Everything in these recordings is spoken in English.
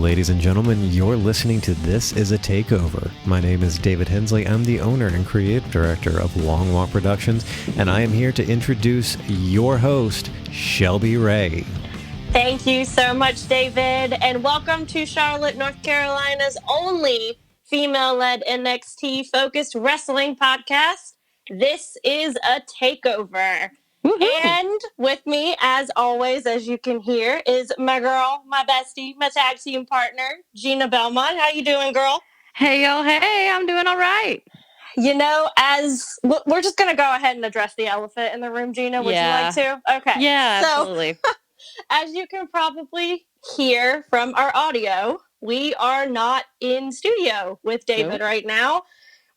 Ladies and gentlemen, you're listening to This Is A Takeover. My name is David Hensley. I'm the owner and creative director of Long Walk Productions, and I am here to introduce your host, Shelby Ray. Thank you so much, David, and welcome to Charlotte, North Carolina's only female-led NXT-focused wrestling podcast. This is A Takeover. Woo-hoo. And with me, as always, as you can hear, is my girl, my bestie, my tag team partner, Gina Belmont. How you doing, girl? Hey, yo, hey, I'm doing all right. You know, as we're just going to go ahead and address the elephant in the room, Gina. Would you like to? Okay. Yeah, absolutely. As you can probably hear from our audio, we are not in studio with David right now.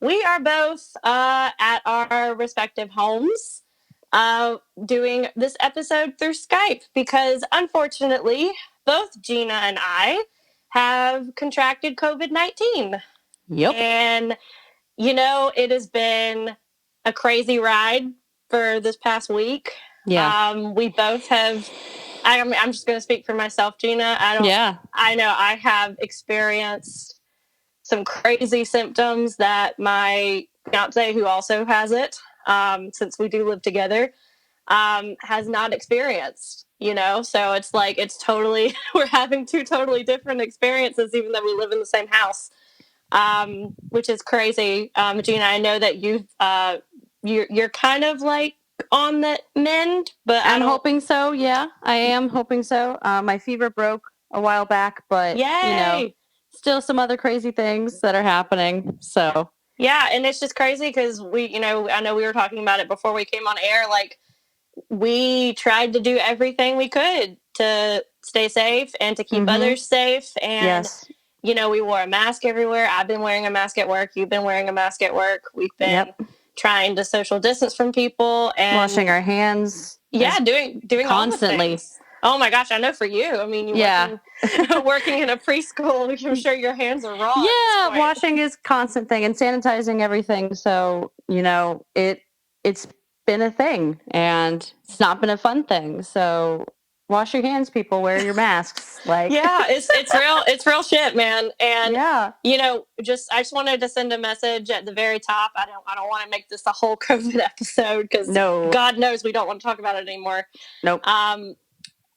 We are both at our respective homes doing this episode through Skype because, unfortunately, both Gina and I have contracted COVID-19. Yep. And, you know, it has been a crazy ride for this past week. Yeah. We both have... I'm just going to speak for myself, Gina. I know I have experienced some crazy symptoms that my fiance, who also has it, since we do live together, has not experienced, you know? So it's like, we're having two totally different experiences, even though we live in the same house, which is crazy. Gina, I know that you're kind of like, on the mend, but I'm hoping so. Yeah, I am hoping so. My fever broke a while back, but you know, still some other crazy things that are happening. So yeah, and it's just crazy because I know we were talking about it before we came on air. Like, we tried to do everything we could to stay safe and to keep others safe. And you know, we wore a mask everywhere. I've been wearing a mask at work. You've been wearing a mask at work. We've been trying to social distance from people and washing our hands. Yeah, doing constantly. All the things. Oh my gosh, I know for you. I mean, working in a preschool, I'm sure your hands are raw. Yeah, washing is a constant thing and sanitizing everything. So, you know, it's been a thing and it's not been a fun thing. So wash your hands, people. Wear your masks. Like, yeah, it's real shit, man. And you know, I just wanted to send a message at the very top. I don't want to make this a whole COVID episode because God knows we don't want to talk about it anymore. Nope.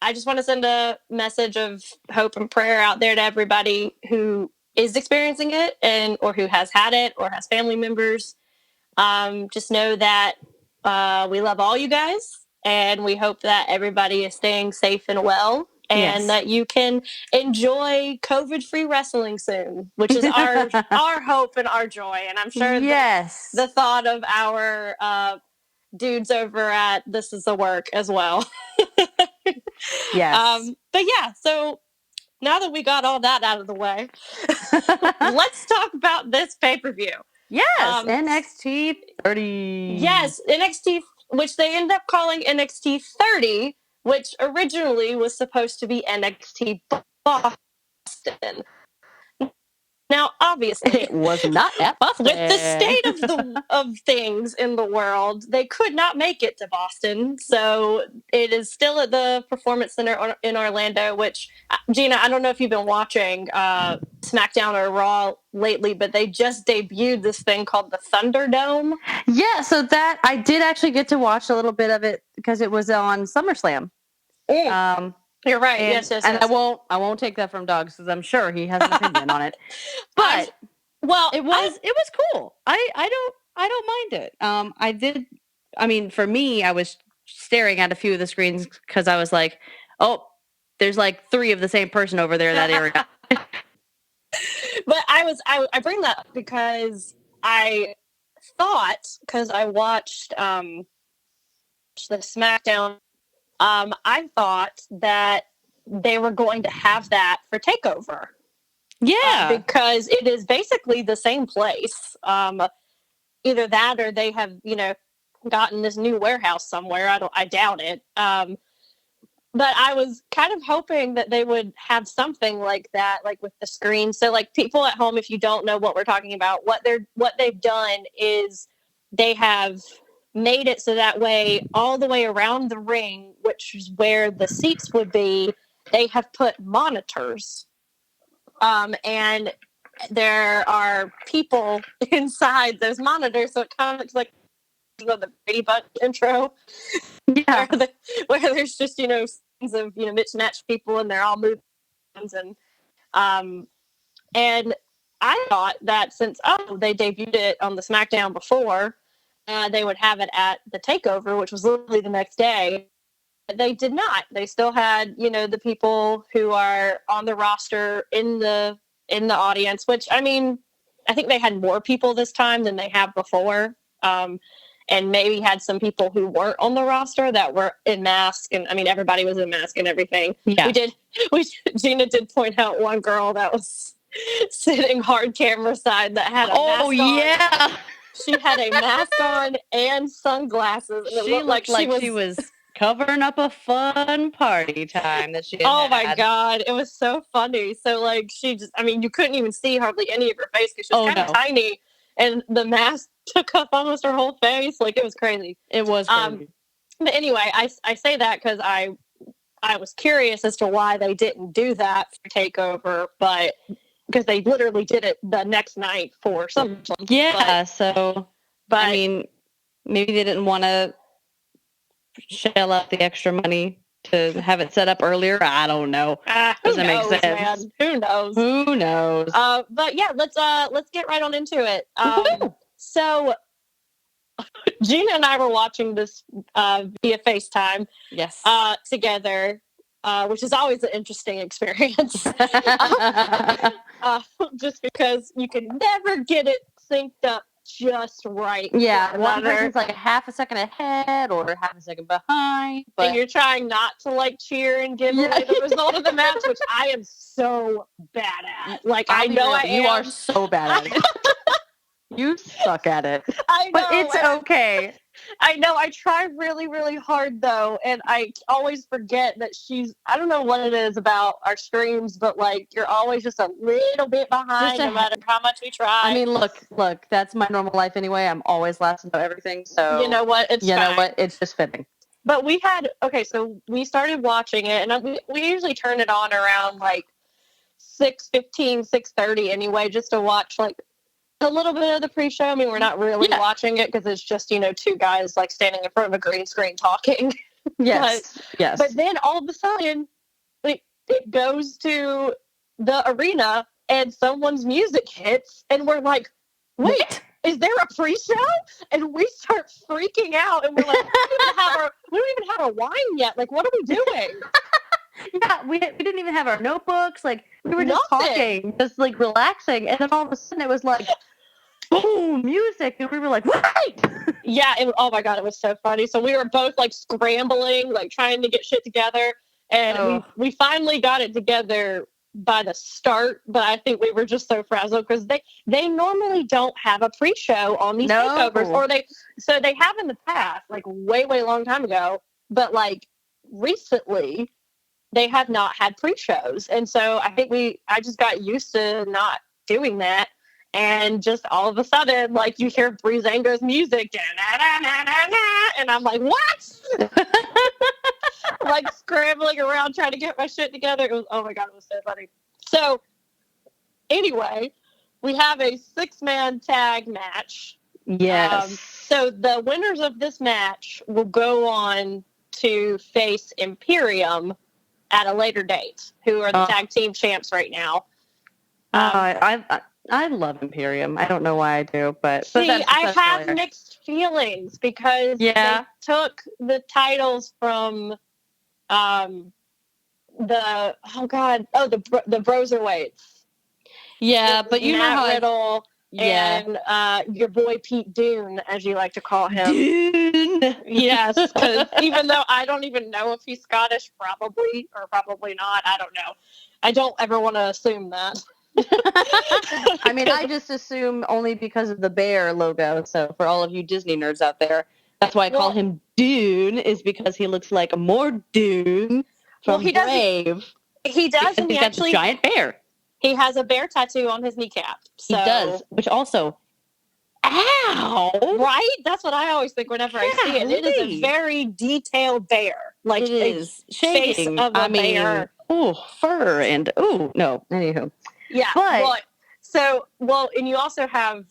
I just want to send a message of hope and prayer out there to everybody who is experiencing it or who has had it or has family members. Just know that we love all you guys. And we hope that everybody is staying safe and well and that you can enjoy COVID-free wrestling soon, which is our hope and our joy. And I'm sure the thought of our dudes over at This Is The Work as well. Yes. But yeah, so now that we got all that out of the way, let's talk about this pay-per-view. Yes, NXT 30. Yes, NXT, which they end up calling NXT 30, which originally was supposed to be NXT Boston. Now, obviously, it was not at Boston. With the state of things in the world, they could not make it to Boston. So it is still at the Performance Center in Orlando, which, Gina, I don't know if you've been watching SmackDown or Raw lately, but they just debuted this thing called the Thunderdome. Yeah, so that I did actually get to watch a little bit of it because it was on SummerSlam. You're right. And, yes. I won't take that from Doug because I'm sure he has an opinion on it. But it was cool. I don't mind it. For me, I was staring at a few of the screens because I was like, oh, there's like 3 of the same person over there that area. But I bring that up because I thought, because I watched the SmackDown, I thought that they were going to have that for TakeOver. Yeah. Because it is basically the same place. Either that or they have, gotten this new warehouse somewhere. I doubt it. But I was kind of hoping that they would have something like that, like with the screen. So like people at home, if you don't know what we're talking about, what they've done is they have made it so that way all the way around the ring, which is where the seats would be, they have put monitors And there are people inside those monitors, so it kind of looks like the Brady Bunch intro. Yeah. Where there's just, scenes of, mismatched people and they're all moving. And I thought that since, they debuted it on the SmackDown before, they would have it at the TakeOver, which was literally the next day. They did not. They still had, the people who are on the roster in the audience, which, I mean, I think they had more people this time than they have before. And maybe had some people who weren't on the roster that were in mask. And I mean, everybody was in mask and everything. Yeah. Gina did point out one girl that was sitting hard camera side that had a mask on. Oh, yeah. She had a mask on and sunglasses. And she looked like she was covering up a fun party time that she had. My God. It was so funny. So, like, she just, I mean, you couldn't even see hardly any of her face because she was kind of tiny. And the mask took up almost her whole face. Like, it was crazy. It was crazy. But anyway, I say that because I was curious as to why they didn't do that for TakeOver, but because they literally did it the next night for SummerSlam. Yeah, but I mean, maybe they didn't want to shell out the extra money to have it set up earlier. I don't know. Doesn't make sense. Man. Who knows? Who knows? But yeah, let's get right on into it. So Gina and I were watching this via FaceTime. Yes. Together, which is always an interesting experience. Just because you can never get it synced up just right. Yeah, one person's like a half a second ahead or half a second behind. But and you're trying not to like cheer and give away the result of the match, which I am so bad at. Like, I know I am. You are so bad at it. You suck at it. I know. But it's okay. I know. I try really, really hard, though, and I always forget that I don't know what it is about our streams, but, like, you're always just a little bit behind no matter how much we try. I mean, look, that's my normal life anyway. I'm always last to know everything, so... You know what? It's fine. You know what? It's just fitting. But so we started watching it, and we usually turn it on around, like, 6:15, 6:30 anyway, just to watch, like, a little bit of the pre-show. I mean, we're not really watching it because it's just, two guys like standing in front of a green screen talking. Yes. But then all of a sudden, it goes to the arena and someone's music hits and we're like, wait, is there a pre-show? And we start freaking out and we're like, we don't even have our wine yet. Like, what are we doing? Yeah, we didn't even have our notebooks. Like, we were just talking, just like relaxing. And then all of a sudden it was like, boom, music. And we were like, wait! Yeah, oh my God, it was so funny. So we were both like scrambling, like trying to get shit together. And we finally got it together by the start. But I think we were just so frazzled because they normally don't have a pre-show on these takeovers. Or they have in the past, like way, way long time ago. But like recently, they have not had pre-shows. And so I think I just got used to not doing that. And just all of a sudden, like, you hear Breezango's music, and I'm like, what? Like, scrambling around trying to get my shit together. It was, oh my God, it was so funny. So, anyway, we have a 6-man tag match. Yes. So, the winners of this match will go on to face Imperium at a later date, who are the tag team champs right now. I love Imperium. I don't know why I do, but I have mixed feelings because they took the titles from the Broserweights. Yeah, but you know how Riddle and your boy Pete Dune, as you like to call him. Dune. Yes, because even though I don't even know if he's Scottish, probably or probably not. I don't know. I don't ever want to assume that. I mean, I just assume only because of the bear logo. So for all of you Disney nerds out there, that's why I call him Dune, is because he looks like more Dune from Brave. He does. And he's got a giant bear. He has a bear tattoo on his kneecap. So. He does, which also, ow! Right? That's what I always think whenever I see it. It is a very detailed bear. Like, it is face of a bear. Oh, fur and, no, anywho. Yeah. But and you also have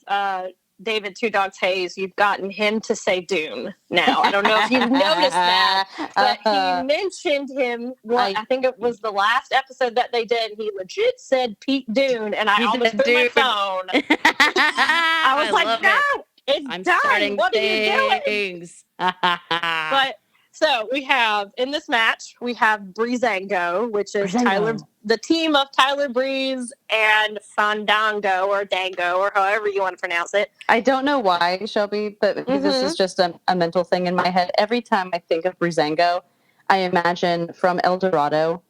David Two Dogs Hayes. You've gotten him to say Dune now. I don't know if you've noticed that, but he mentioned him. I think it was the last episode that they did. He legit said Pete Dune, and I almost threw my phone. I was like, no, it's done. What are you doing? But so we have in this match, we have Breezango, which is the team of Tyler Breeze and Fandango or Dango or however you want to pronounce it. I don't know why, Shelby, but this is just a mental thing in my head. Every time I think of Breezango, I imagine from El Dorado,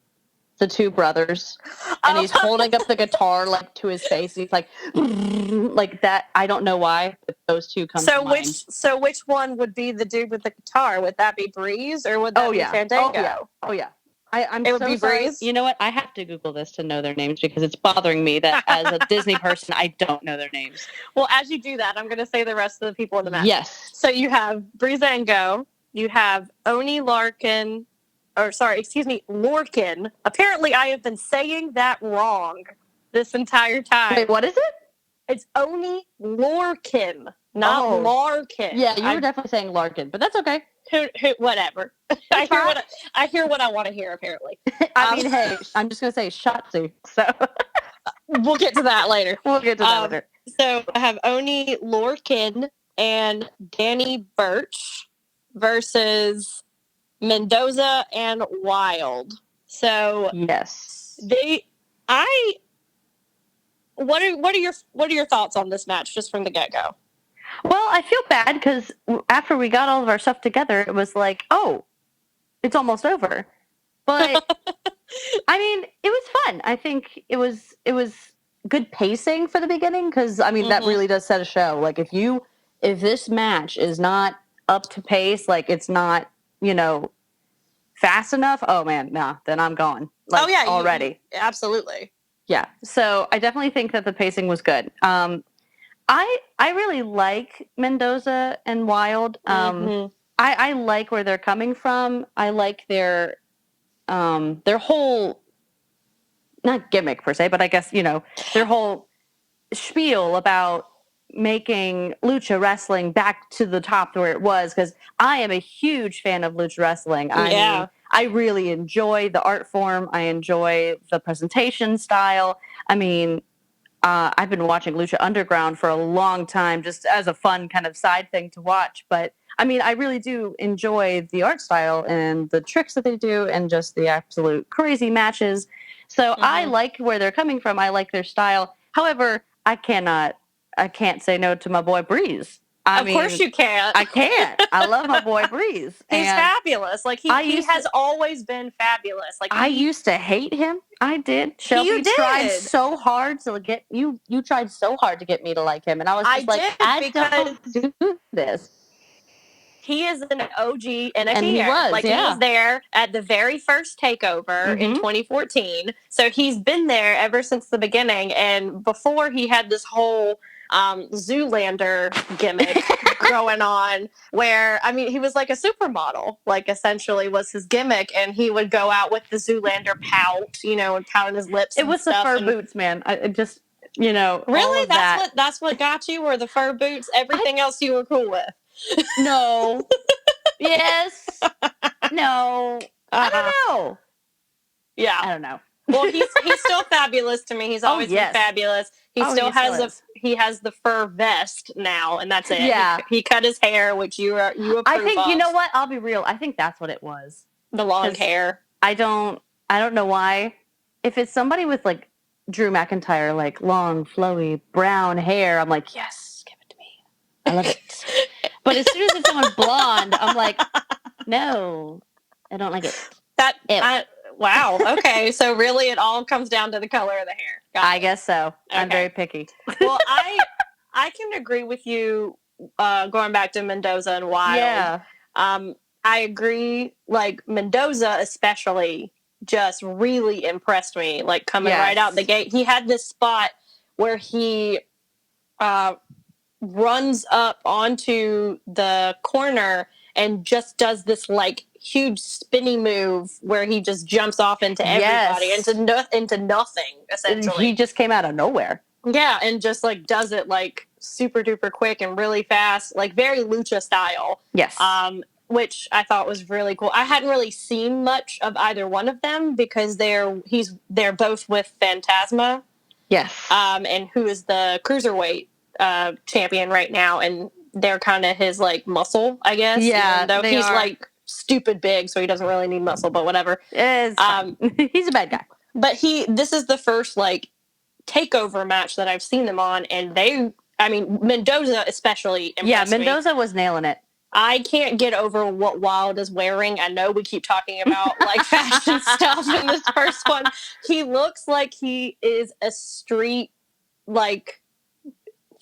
the two brothers, and he's holding up the guitar like to his face. And he's like that. I don't know why, but those two come to mind. So which one would be the dude with the guitar? Would that be Breeze or would that be Fandango? Oh yeah. I'm it would be sorry. Breeze. You know what? I have to Google this to know their names because it's bothering me that as a Disney person, I don't know their names. Well, as you do that, I'm going to say the rest of the people in the match. Yes. So you have Breezango, you have Oni Larkin. Lorkin. Apparently, I have been saying that wrong this entire time. Wait, what is it? It's Oni Lorkin, not Larkin. Yeah, you were definitely saying Larkin, but that's okay. Whatever. I hear what I want to hear. Apparently, I mean, hey, I'm just gonna say Shotzi. So we'll get to that later. later. So I have Oni Lorkin and Danny Birch versus Mendoza and Wild. So yes, what are your thoughts on this match just from the get-go? Well, I feel bad because after we got all of our stuff together, it was like, oh, it's almost over. But I mean, it was fun. I think it was good pacing for the beginning because I mean that really does set a show. Like if this match is not up to pace, like it's not fast enough, oh man, nah, then I'm gone. Like, already. Absolutely. Yeah. So I definitely think that the pacing was good. I really like Mendoza and Wild. I like where they're coming from. I like their whole, not gimmick per se, but I guess, their whole spiel about making lucha wrestling back to the top where it was, because I am a huge fan of lucha wrestling. I mean, I really enjoy the art form. I enjoy the presentation style. I mean, I've been watching Lucha Underground for a long time just as a fun kind of side thing to watch. But, I mean, I really do enjoy the art style and the tricks that they do and just the absolute crazy matches. So I like where they're coming from. I like their style. However, I can't say no to my boy Breeze. Of course you can't. I can't. I love my boy Breeze. He's fabulous. Like he has always been fabulous. Like I used to hate him. I did. Shelby tried so hard to get you. You tried so hard to get me to like him, and I was just I don't do this. He is an OG and he was. He was there at the very first TakeOver in 2014. So he's been there ever since the beginning. And before he had this whole Zoolander gimmick going on where, I mean, he was like a supermodel, like essentially was his gimmick. And he would go out with the Zoolander pout, and pouting his lips. It was the fur boots, man. I just, really? That's what got you, or the fur boots? Everything else you were cool with? No. Yes. No. I don't know. Yeah. I don't know. Well, he's still fabulous to me. He's always been fabulous. He has the fur vest now, and that's it. Yeah. He cut his hair, which you approve I think of. You know what? I'll be real. I think that's what it was. The long hair. I don't know why. If it's somebody with like Drew McIntyre, like long, flowy, brown hair, I'm like, yes, give it to me. I love it. But as soon as it's someone blonde, I'm like, no, I don't like it. Wow. Okay. So really, it all comes down to the color of the hair. I guess so. Okay. I'm very picky. Well, I can agree with you. Going back to Mendoza and Wild. Yeah. I agree. Like Mendoza, especially, just really impressed me. Like coming right out the gate, he had this spot where he runs up onto the corner and just does this like huge spinny move where he just jumps off into everybody, into nothing, essentially. He just came out of nowhere. Yeah, and just like does it like super duper quick and really fast, like very lucha style. Yes. Which I thought was really cool. I hadn't really seen much of either one of them because they're both with Phantasma. Yes. And who is the cruiserweight champion right now, and they're kind of his like muscle, I guess. Yeah, though he's like stupid big, so he doesn't really need muscle, but whatever. He's a bad guy. But this is the first like takeover match that I've seen them on, and Mendoza especially impressed me. Mendoza was nailing it. I can't get over what Wild is wearing. I know we keep talking about like fashion stuff in this first one. He looks like he is a street like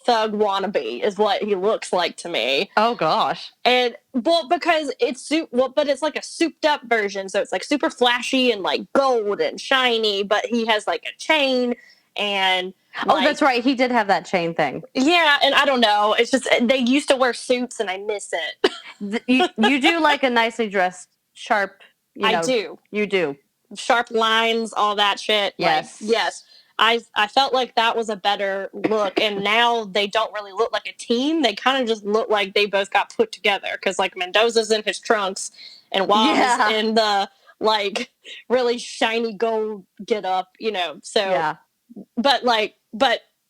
thug wannabe is what he looks like to me. Oh gosh. And because but it's like a souped up version, so it's like super flashy and like gold and shiny, but he has like a chain and that's right. He did have that chain thing. Yeah, and I don't know. It's just they used to wear suits, and I miss it. You do like a nicely dressed, sharp. I do. You do. Sharp lines, all that shit. Yes. Like, yes. I felt like that was a better look, and now they don't really look like a team. They kind of just look like they both got put together because like Mendoza's in his trunks, and Wild is in the like really shiny gold get up. So. Yeah. But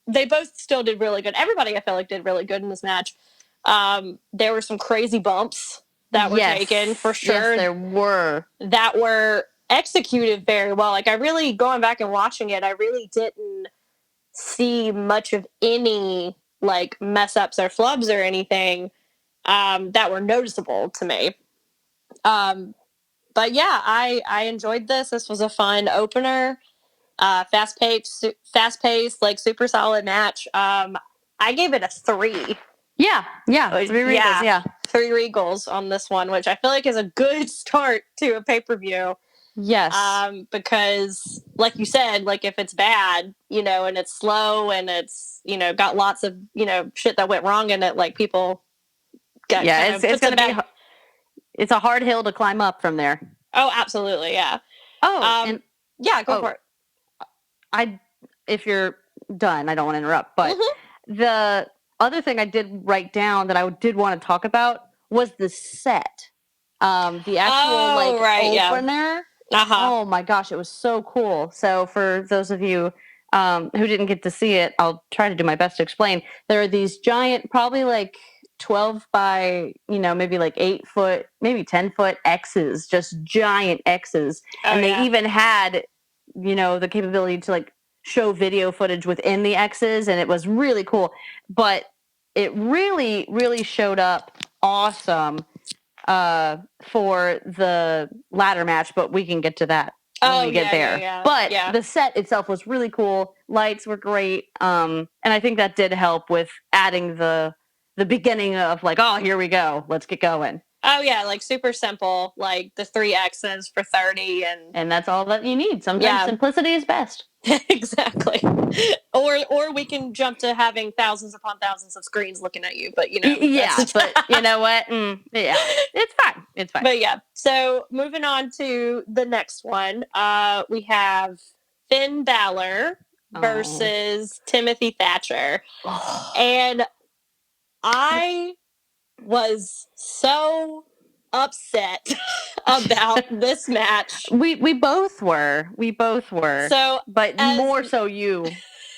they both still did really good. Everybody, I felt like, did really good in this match. There were some crazy bumps that were taken, for sure. Yes, there were. That were executed very well. Like, going back and watching it, I really didn't see much of any, like, mess-ups or flubs or anything that were noticeable to me. But, yeah, I enjoyed this. This was a fun opener. Fast-paced, like super solid match. I gave it a 3. Yeah, 3 Regals. Yeah, 3 Regals on this one, which I feel like is a good start to a pay-per-view. Yes. Because, like you said, like if it's bad, and it's slow and it's got lots of shit that went wrong in it, like people got it's gonna be it's a hard hill to climb up from there. Oh, absolutely, yeah. Oh, go for it. If you're done, I don't want to interrupt, but the other thing I did write down that I did want to talk about was the set. The actual opener. Oh my gosh, it was so cool. So for those of you who didn't get to see it, I'll try to do my best to explain. There are these giant, probably like 12 by, maybe like 8 foot, maybe 10 foot X's, just giant X's. And they even had, the capability to like show video footage within the X's, and it was really cool. But it really, really showed up awesome for the ladder match, but we can get to that when we get there. Yeah. But the set itself was really cool. Lights were great. And I think that did help with adding the beginning of like, oh, here we go. Let's get going. Oh, yeah, like super simple, like the 3 X's for 30. And that's all that you need. Sometimes simplicity is best. Exactly. Or we can jump to having thousands upon thousands of screens looking at you, but but you know what? It's fine. It's fine. But yeah, so moving on to the next one, we have Finn Balor versus Timothy Thatcher. And I was so upset about this match. We both were. So, but more so you,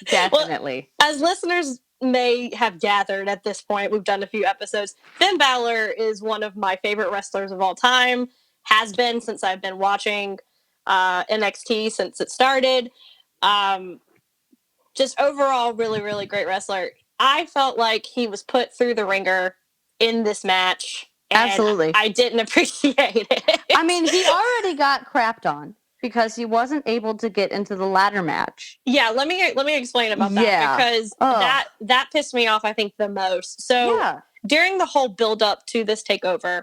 definitely. Well, as listeners may have gathered at this point, we've done a few episodes. Finn Balor is one of my favorite wrestlers of all time. Has been since I've been watching NXT since it started. Just overall, really, really great wrestler. I felt like he was put through the ringer in this match. And absolutely. I didn't appreciate it. I mean, he already got crapped on because he wasn't able to get into the ladder match. Yeah, let me explain about that because that pissed me off, I think, the most. So during the whole build up to this takeover,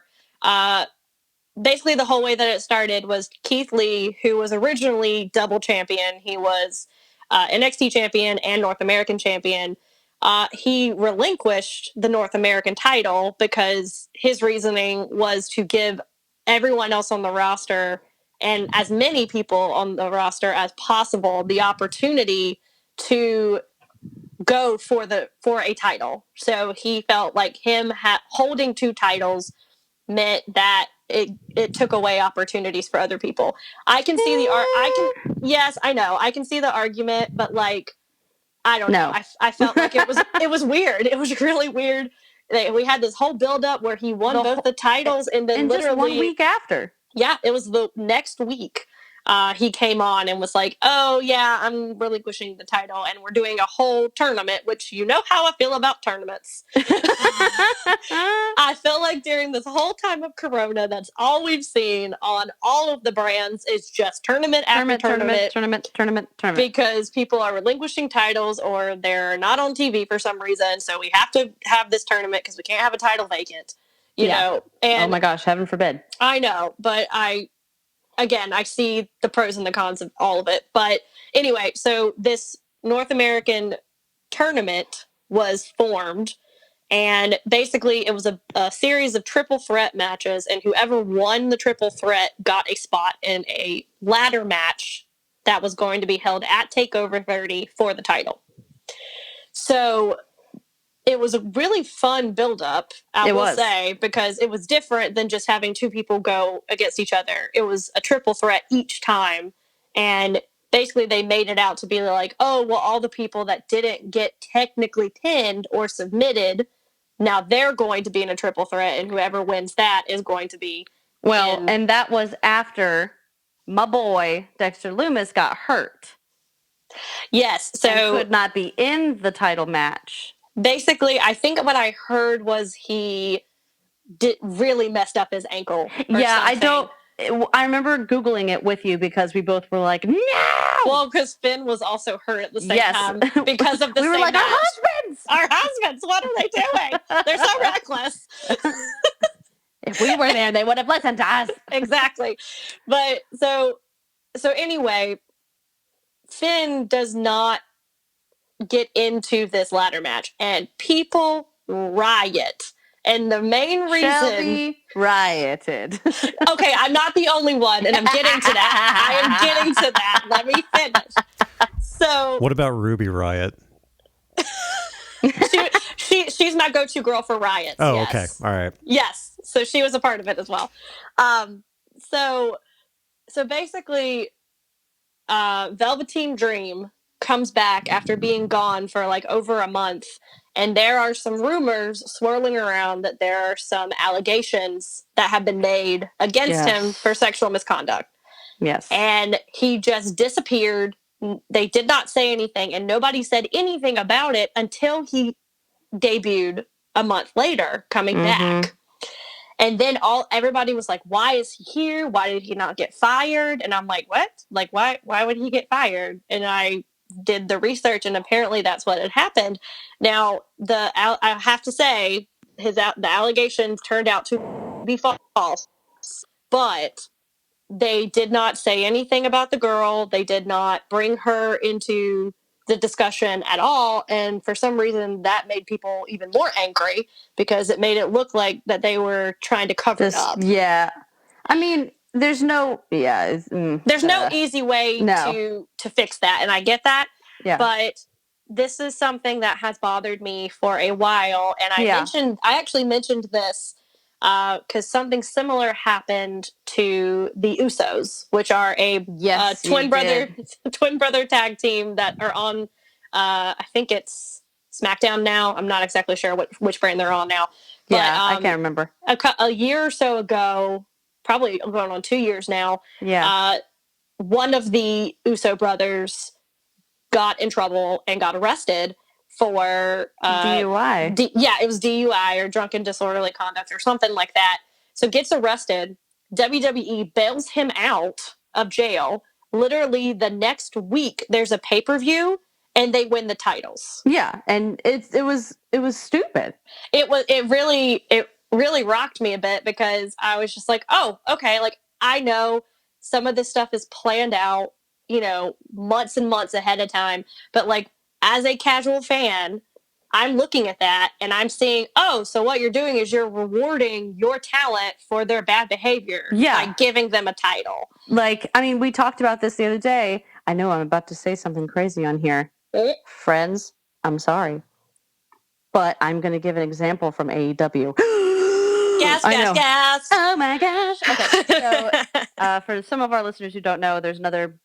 basically the whole way that it started was Keith Lee, who was originally double champion. He was NXT champion and North American champion. He relinquished the North American title because his reasoning was to give everyone else on the roster and as many people on the roster as possible the opportunity to go for a title. So he felt like him holding 2 titles meant that it took away opportunities for other people. I can see yes, I know. I can see the argument, but like I don't know. I felt like it was weird. It was really weird. We had this whole build up where he won both the titles and then literally just 1 week after. Yeah, it was the next week. He came on and was like, oh, yeah, I'm relinquishing the title and we're doing a whole tournament, which you know how I feel about tournaments. I feel like during this whole time of Corona, that's all we've seen on all of the brands is just tournament after tournament. Because people are relinquishing titles or they're not on TV for some reason. So we have to have this tournament because we can't have a title vacant. You know, and oh my gosh, heaven forbid. I know, but I see the pros and the cons of all of it. But anyway, so this North American tournament was formed, and basically it was a series of triple threat matches, and whoever won the triple threat got a spot in a ladder match that was going to be held at TakeOver 30 for the title. So it was a really fun build-up, I will say, because it was different than just having 2 people go against each other. It was a triple threat each time, and basically they made it out to be like, oh, well, all the people that didn't get technically pinned or submitted, now they're going to be in a triple threat, and whoever wins that is going to be and that was after my boy, Dexter Loomis, got hurt. Yes, so and could not be in the title match. Basically, I think what I heard was he really messed up his ankle. I remember Googling it with you because we both were like, no! Well, because Finn was also hurt at the same time because of the we same were like, match. Our husbands! What are they doing? They're so reckless. If we were there, they would have listened to us. Exactly. But so anyway, Finn does not get into this ladder match, and people riot. And the main reason... Shelby rioted. Okay, I'm not the only one, and I'm getting to that. I am getting to that. Let me finish. So... What about Ruby Riot? She's my go-to girl for riots. Oh, yes. Okay. All right. Yes. So she was a part of it as well. So basically, Velveteen Dream comes back after being gone for like over a month, and there are some rumors swirling around that there are some allegations that have been made against him for sexual misconduct. Yes. And he just disappeared. They did not say anything, and nobody said anything about it until he debuted a month later, coming back. And then everybody was like, why is he here? Why did he not get fired? And I'm like, what? Like, why would he get fired? And I did the research, and apparently that's what had happened. Now, I have to say, the allegations turned out to be false, but they did not say anything about the girl. They did not bring her into the discussion at all. And for some reason, that made people even more angry because it made it look like that they were trying to cover it up. Yeah. I mean, there's no... Yeah. There's no easy way to fix that. And I get that. Yeah. But this is something that has bothered me for a while. And I actually mentioned this because something similar happened to the Usos, which are a twin brother tag team that are on, I think it's SmackDown now. I'm not exactly sure which brand they're on now. But, I can't remember. A year or so ago, probably going on 2 years now. Yeah. One of the Uso brothers got in trouble and got arrested for DUI. It was DUI or drunken disorderly conduct or something like that. So gets arrested. WWE bails him out of jail. Literally the next week, there's a pay-per-view and they win the titles. Yeah, and it was stupid. It really rocked me a bit because I was just like, oh, okay, like I know some of this stuff is planned out, months and months ahead of time, but like as a casual fan, I'm looking at that and I'm seeing, oh, so what you're doing is you're rewarding your talent for their bad behavior by giving them a title. Like, I mean, we talked about this the other day. I know I'm about to say something crazy on here. Friends, I'm sorry. But I'm going to give an example from AEW. Gas. Oh my gosh. Okay, so for some of our listeners who don't know, there's another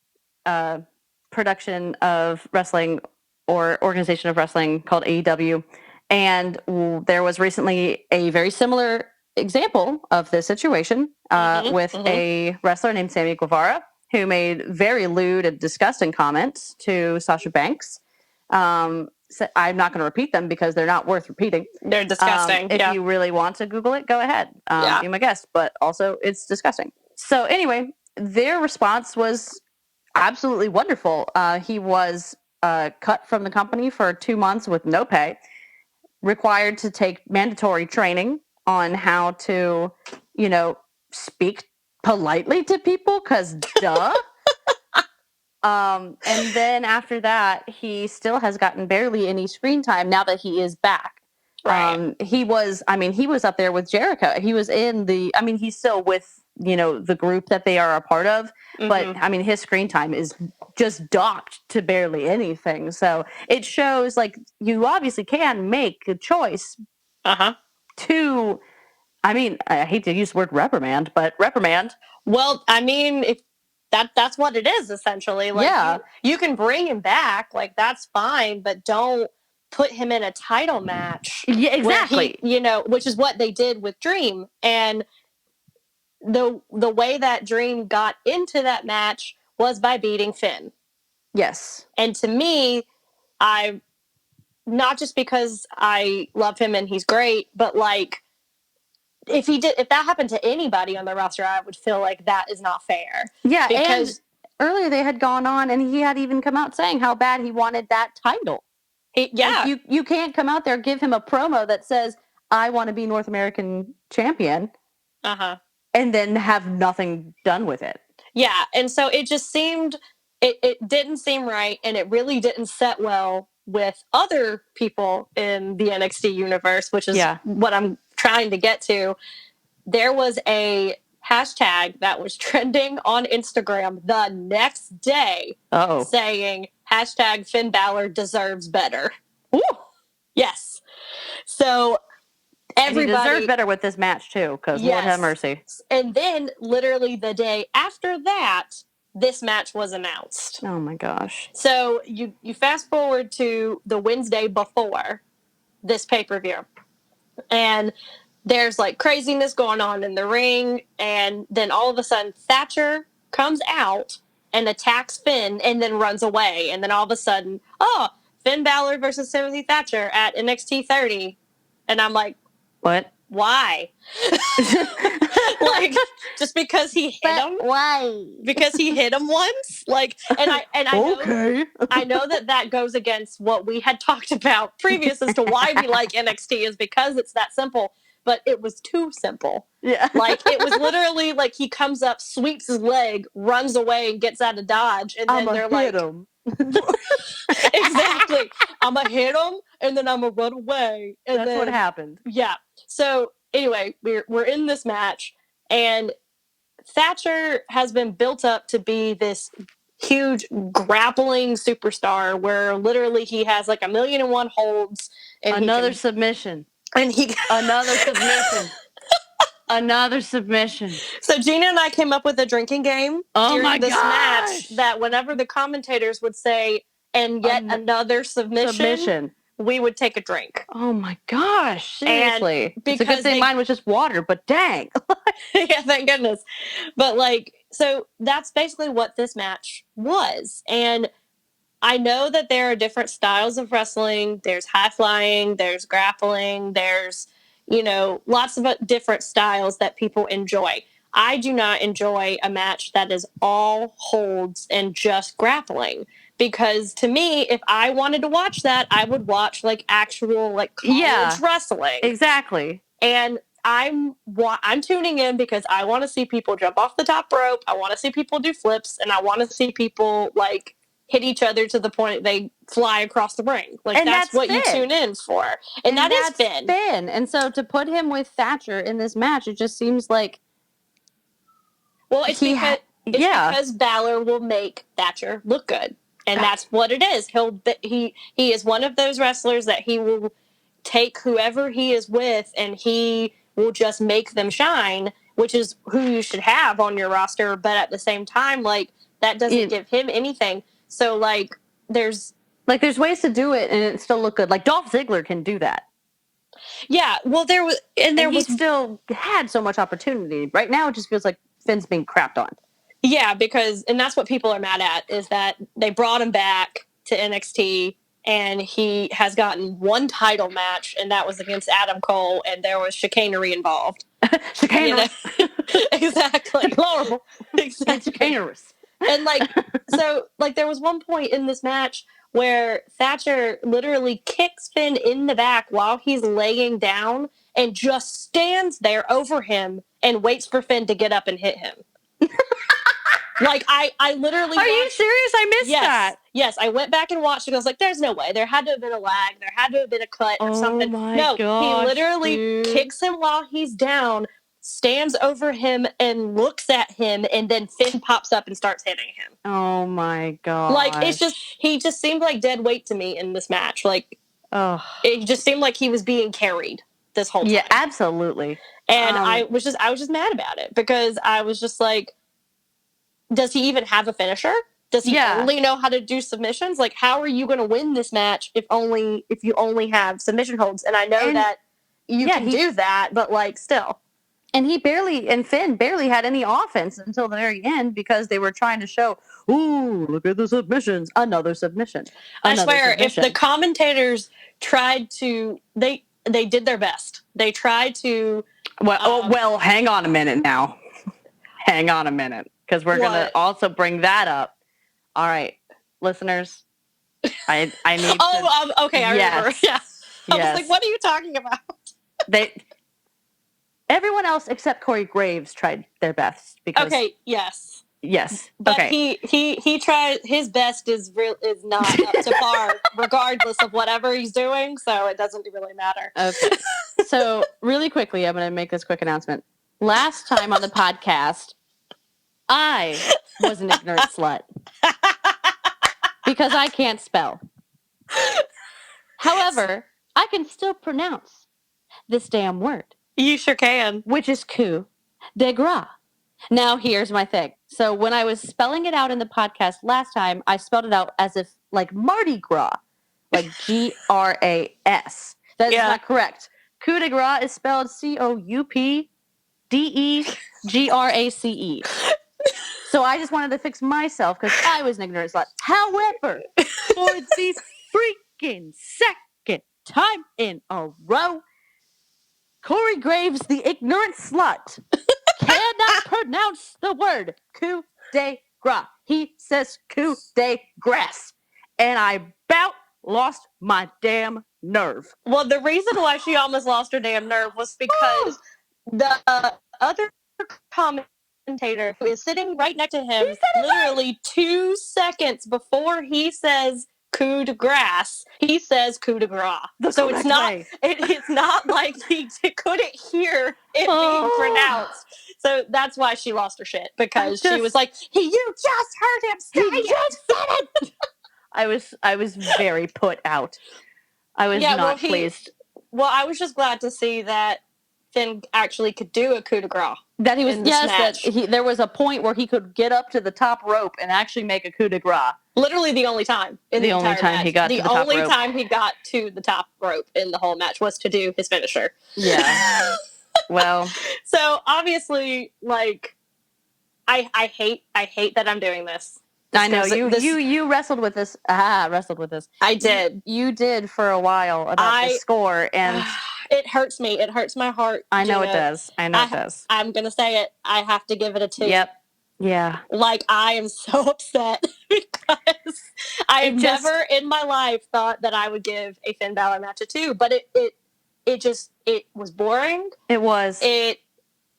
production of wrestling or organization of wrestling called AEW. And there was recently a very similar example of this situation with a wrestler named Sammy Guevara, who made very lewd and disgusting comments to Sasha Banks. So I'm not going to repeat them because they're not worth repeating. They're disgusting. If you really want to Google it, go ahead. Be my guest. But also, it's disgusting. So anyway, their response was absolutely wonderful. He was cut from the company for 2 months with no pay, required to take mandatory training on how to, speak politely to people, because duh. And then after that, he still has gotten barely any screen time now that he is back. Right. He was up there with Jericho. He was he's still with, the group that they are a part of. But his screen time is just docked to barely anything. So it shows like you obviously can make a choice to, I hate to use the word reprimand, but reprimand. Well, if that's what it is essentially. Like you can bring him back, like that's fine, but don't put him in a title match. Yeah, exactly. Which is what they did with Dream. And the way that Dream got into that match was by beating Finn. Yes. And to me, not just because I love him and he's great, but like if that happened to anybody on the roster, I would feel like that is not fair. Yeah, because earlier they had gone on and he had even come out saying how bad he wanted that title. Like you can't come out there, give him a promo that says, I want to be North American champion. And then have nothing done with it. Yeah, and so it just seemed, it didn't seem right, and it really didn't set well with other people in the NXT universe, which is what I'm trying to get to. There was a hashtag that was trending on Instagram the next day saying, hashtag Finn Balor deserves better. Ooh. Yes. So everybody... And he deserves better with this match, too, because Lord have mercy. And then, literally the day after that, this match was announced. Oh, my gosh. So you fast forward to the Wednesday before this pay-per-view. And there's, like, craziness going on in the ring. And then all of a sudden, Thatcher comes out and attacks Finn and then runs away. And then all of a sudden, Finn Balor versus Timothy Thatcher at NXT 30. And I'm like, what? Why? Like, just because he hit him? Why? Because he hit him once? Like, and I know that goes against what we had talked about previous as to why we like NXT is because it's that simple. But it was too simple. Yeah. Like, it was literally like he comes up, sweeps his leg, runs away, and gets out of dodge. And then they're like... him. Exactly. I'm going to hit him, and then I'm going to run away. And that's what happened. Yeah. So, anyway, we're in this match, and Thatcher has been built up to be this huge grappling superstar where literally he has like 1,000,001 holds. And another submission. And another submission. Another submission. So Gina and I came up with a drinking game during this match that whenever the commentators would say, and yet another submission, we would take a drink. Oh my gosh. Seriously. It's a good thing mine was just water, but dang. Yeah, thank goodness. But like, so that's basically what this match was. And I know that there are different styles of wrestling. There's high flying, there's grappling, there's, lots of different styles that people enjoy. I do not enjoy a match that is all holds and just grappling. Because to me, if I wanted to watch that, I would watch like actual like college wrestling. Exactly. And I'm tuning in because I want to see people jump off the top rope. I want to see people do flips, and I want to see people like hit each other to the point they fly across the ring. Like, and that's what Finn. You tune in for. And that is Finn. And so to put him with Thatcher in this match, it just seems like... Well, it's because Balor will make Thatcher look good. And that's what it is. He is one of those wrestlers that he will take whoever he is with and he will just make them shine, which is who you should have on your roster. But at the same time, like, that doesn't give him anything. So, like, there's ways to do it and it still look good. Like, Dolph Ziggler can do that. Yeah, well, he still had so much opportunity. Right now, it just feels like Finn's being crapped on. Yeah, and that's what people are mad at, is that they brought him back to NXT, and he has gotten one title match, and that was against Adam Cole, and there was chicanery involved. Chicanery. Exactly. Deplorable. Exactly. Chicanerous. And, so there was one point in this match where Thatcher literally kicks Finn in the back while he's laying down and just stands there over him and waits for Finn to get up and hit him. I literally... Are you serious? I missed that. Yes, I went back and watched it. I was like, there's no way. There had to have been a lag. There had to have been a cut or something. No, he literally kicks him while he's down, stands over him and looks at him, and then Finn pops up and starts hitting him. Oh my god! He just seemed like dead weight to me in this match. It just seemed like he was being carried this whole time. Yeah, absolutely. And I was just mad about it because I was just like, does he even have a finisher? Does he only know how to do submissions? Like, how are you going to win this match if you only have submission holds? And I know that you can do that, but still. And Finn barely had any offense until the very end because they were trying to show, ooh, look at the submissions. Another submission. I swear, if the commentators tried to, they did their best. They tried to. Well, hang on a minute now. Hang on a minute. Because we're going to also bring that up. All right, listeners. I need okay, I remember. Yeah. I was like, what are you talking about? Everyone else except Corey Graves tried their best. Okay, yes. Yes. But okay. he tried his best is not up to par regardless of whatever he's doing, so it doesn't really matter. Okay. So, really quickly, I'm going to make this quick announcement. Last time on the podcast, I was an ignorant slut because I can't spell. However, I can still pronounce this damn word. You sure can. Which is coup de grace. Now, here's my thing. So when I was spelling it out in the podcast last time, I spelled it out as if like Mardi Gras, like Gras. That is not correct. Coup de grace is spelled COUPDEGRACE. So I just wanted to fix myself because I was an ignorant slut. However, for the freaking second time in a row, Corey Graves, the ignorant slut, cannot pronounce the word coup de grace. He says coup de grace. And I about lost my damn nerve. Well, the reason why she almost lost her damn nerve was because the other commentator who is sitting right next to him literally 2 seconds before he says coup de grace, he says coup de grace. So it's not like he couldn't hear it being pronounced. So that's why she lost her shit, because she was like, you just heard him say it. Just said it. I was very put out. I was not pleased. Well, I was just glad to see that Finn actually could do a coup de grace. That he was, that there was a point where he could get up to the top rope and actually make a coup de grace. Literally the only time in the entire match. He got to the top rope. The only time he got to the top rope in the whole match was to do his finisher. Yeah. Well. So obviously, like, I hate that I'm doing this. I know you wrestled with this. Wrestled with this. I did. You did for a while about the score, and it hurts me. It hurts my heart. I know it does. I know it does. I'm gonna say it. I have to give it a 2. Yep. Yeah. Like, I am so upset because I have never in my life thought that I would give a Finn Balor match a 2, but it was boring. It was. It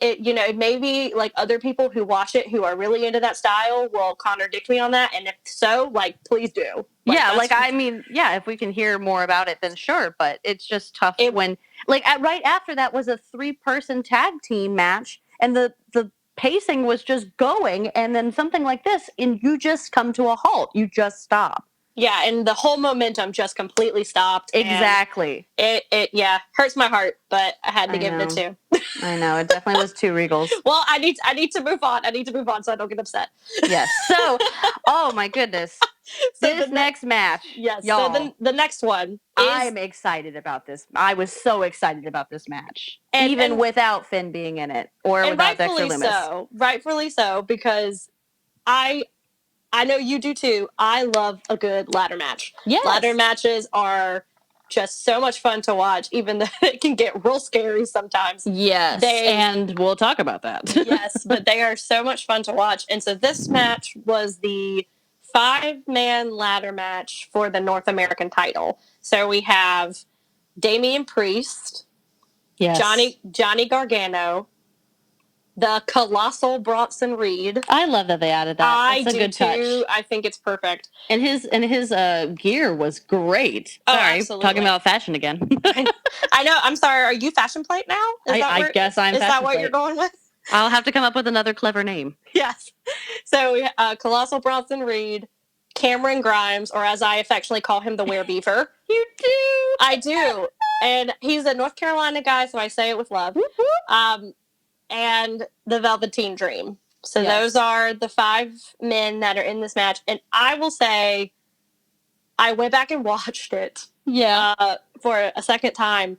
maybe like other people who watch it who are really into that style will contradict me on that. And if so, like, please do. If we can hear more about it, then sure. But it's just tough when, like, right after that was a 3-person tag team match, and the pacing was just going, and then something like this, and you just come to a halt. You just stop. Yeah, and the whole momentum just completely stopped. Exactly. It hurts my heart, but I had to give it a 2. I know, it definitely was 2 Regals. Well, I need to move on. I need to move on so I don't get upset. Yes. So, oh my goodness. So this next match. Yes. Y'all, so the next one. I'm excited about this. I was so excited about this match. Even without Finn being in it. Or without Dexter Lumis. Rightfully so, because I know you do too. I love a good ladder match. Yes. Ladder matches are just so much fun to watch, even though it can get real scary sometimes. Yes, and we'll talk about that. Yes, but they are so much fun to watch. And so this match was the 5-man ladder match for the North American title. So we have Damian Priest, yes. Johnny Gargano, the colossal Bronson Reed. I love that they added that. That's a good touch. Too. I think it's perfect. And his gear was great. Oh, sorry, absolutely. Talking about fashion again. I know. I'm sorry. Are you fashion plate now? I guess I'm. Is fashion that what plate. You're going with? I'll have to come up with another clever name. Yes. So colossal Bronson Reed, Cameron Grimes, or as I affectionately call him, the Werebeaver. You do. I do. And he's a North Carolina guy, so I say it with love. And the Velveteen Dream. So those are the 5 men that are in this match. And I will say, I went back and watched it for a second time.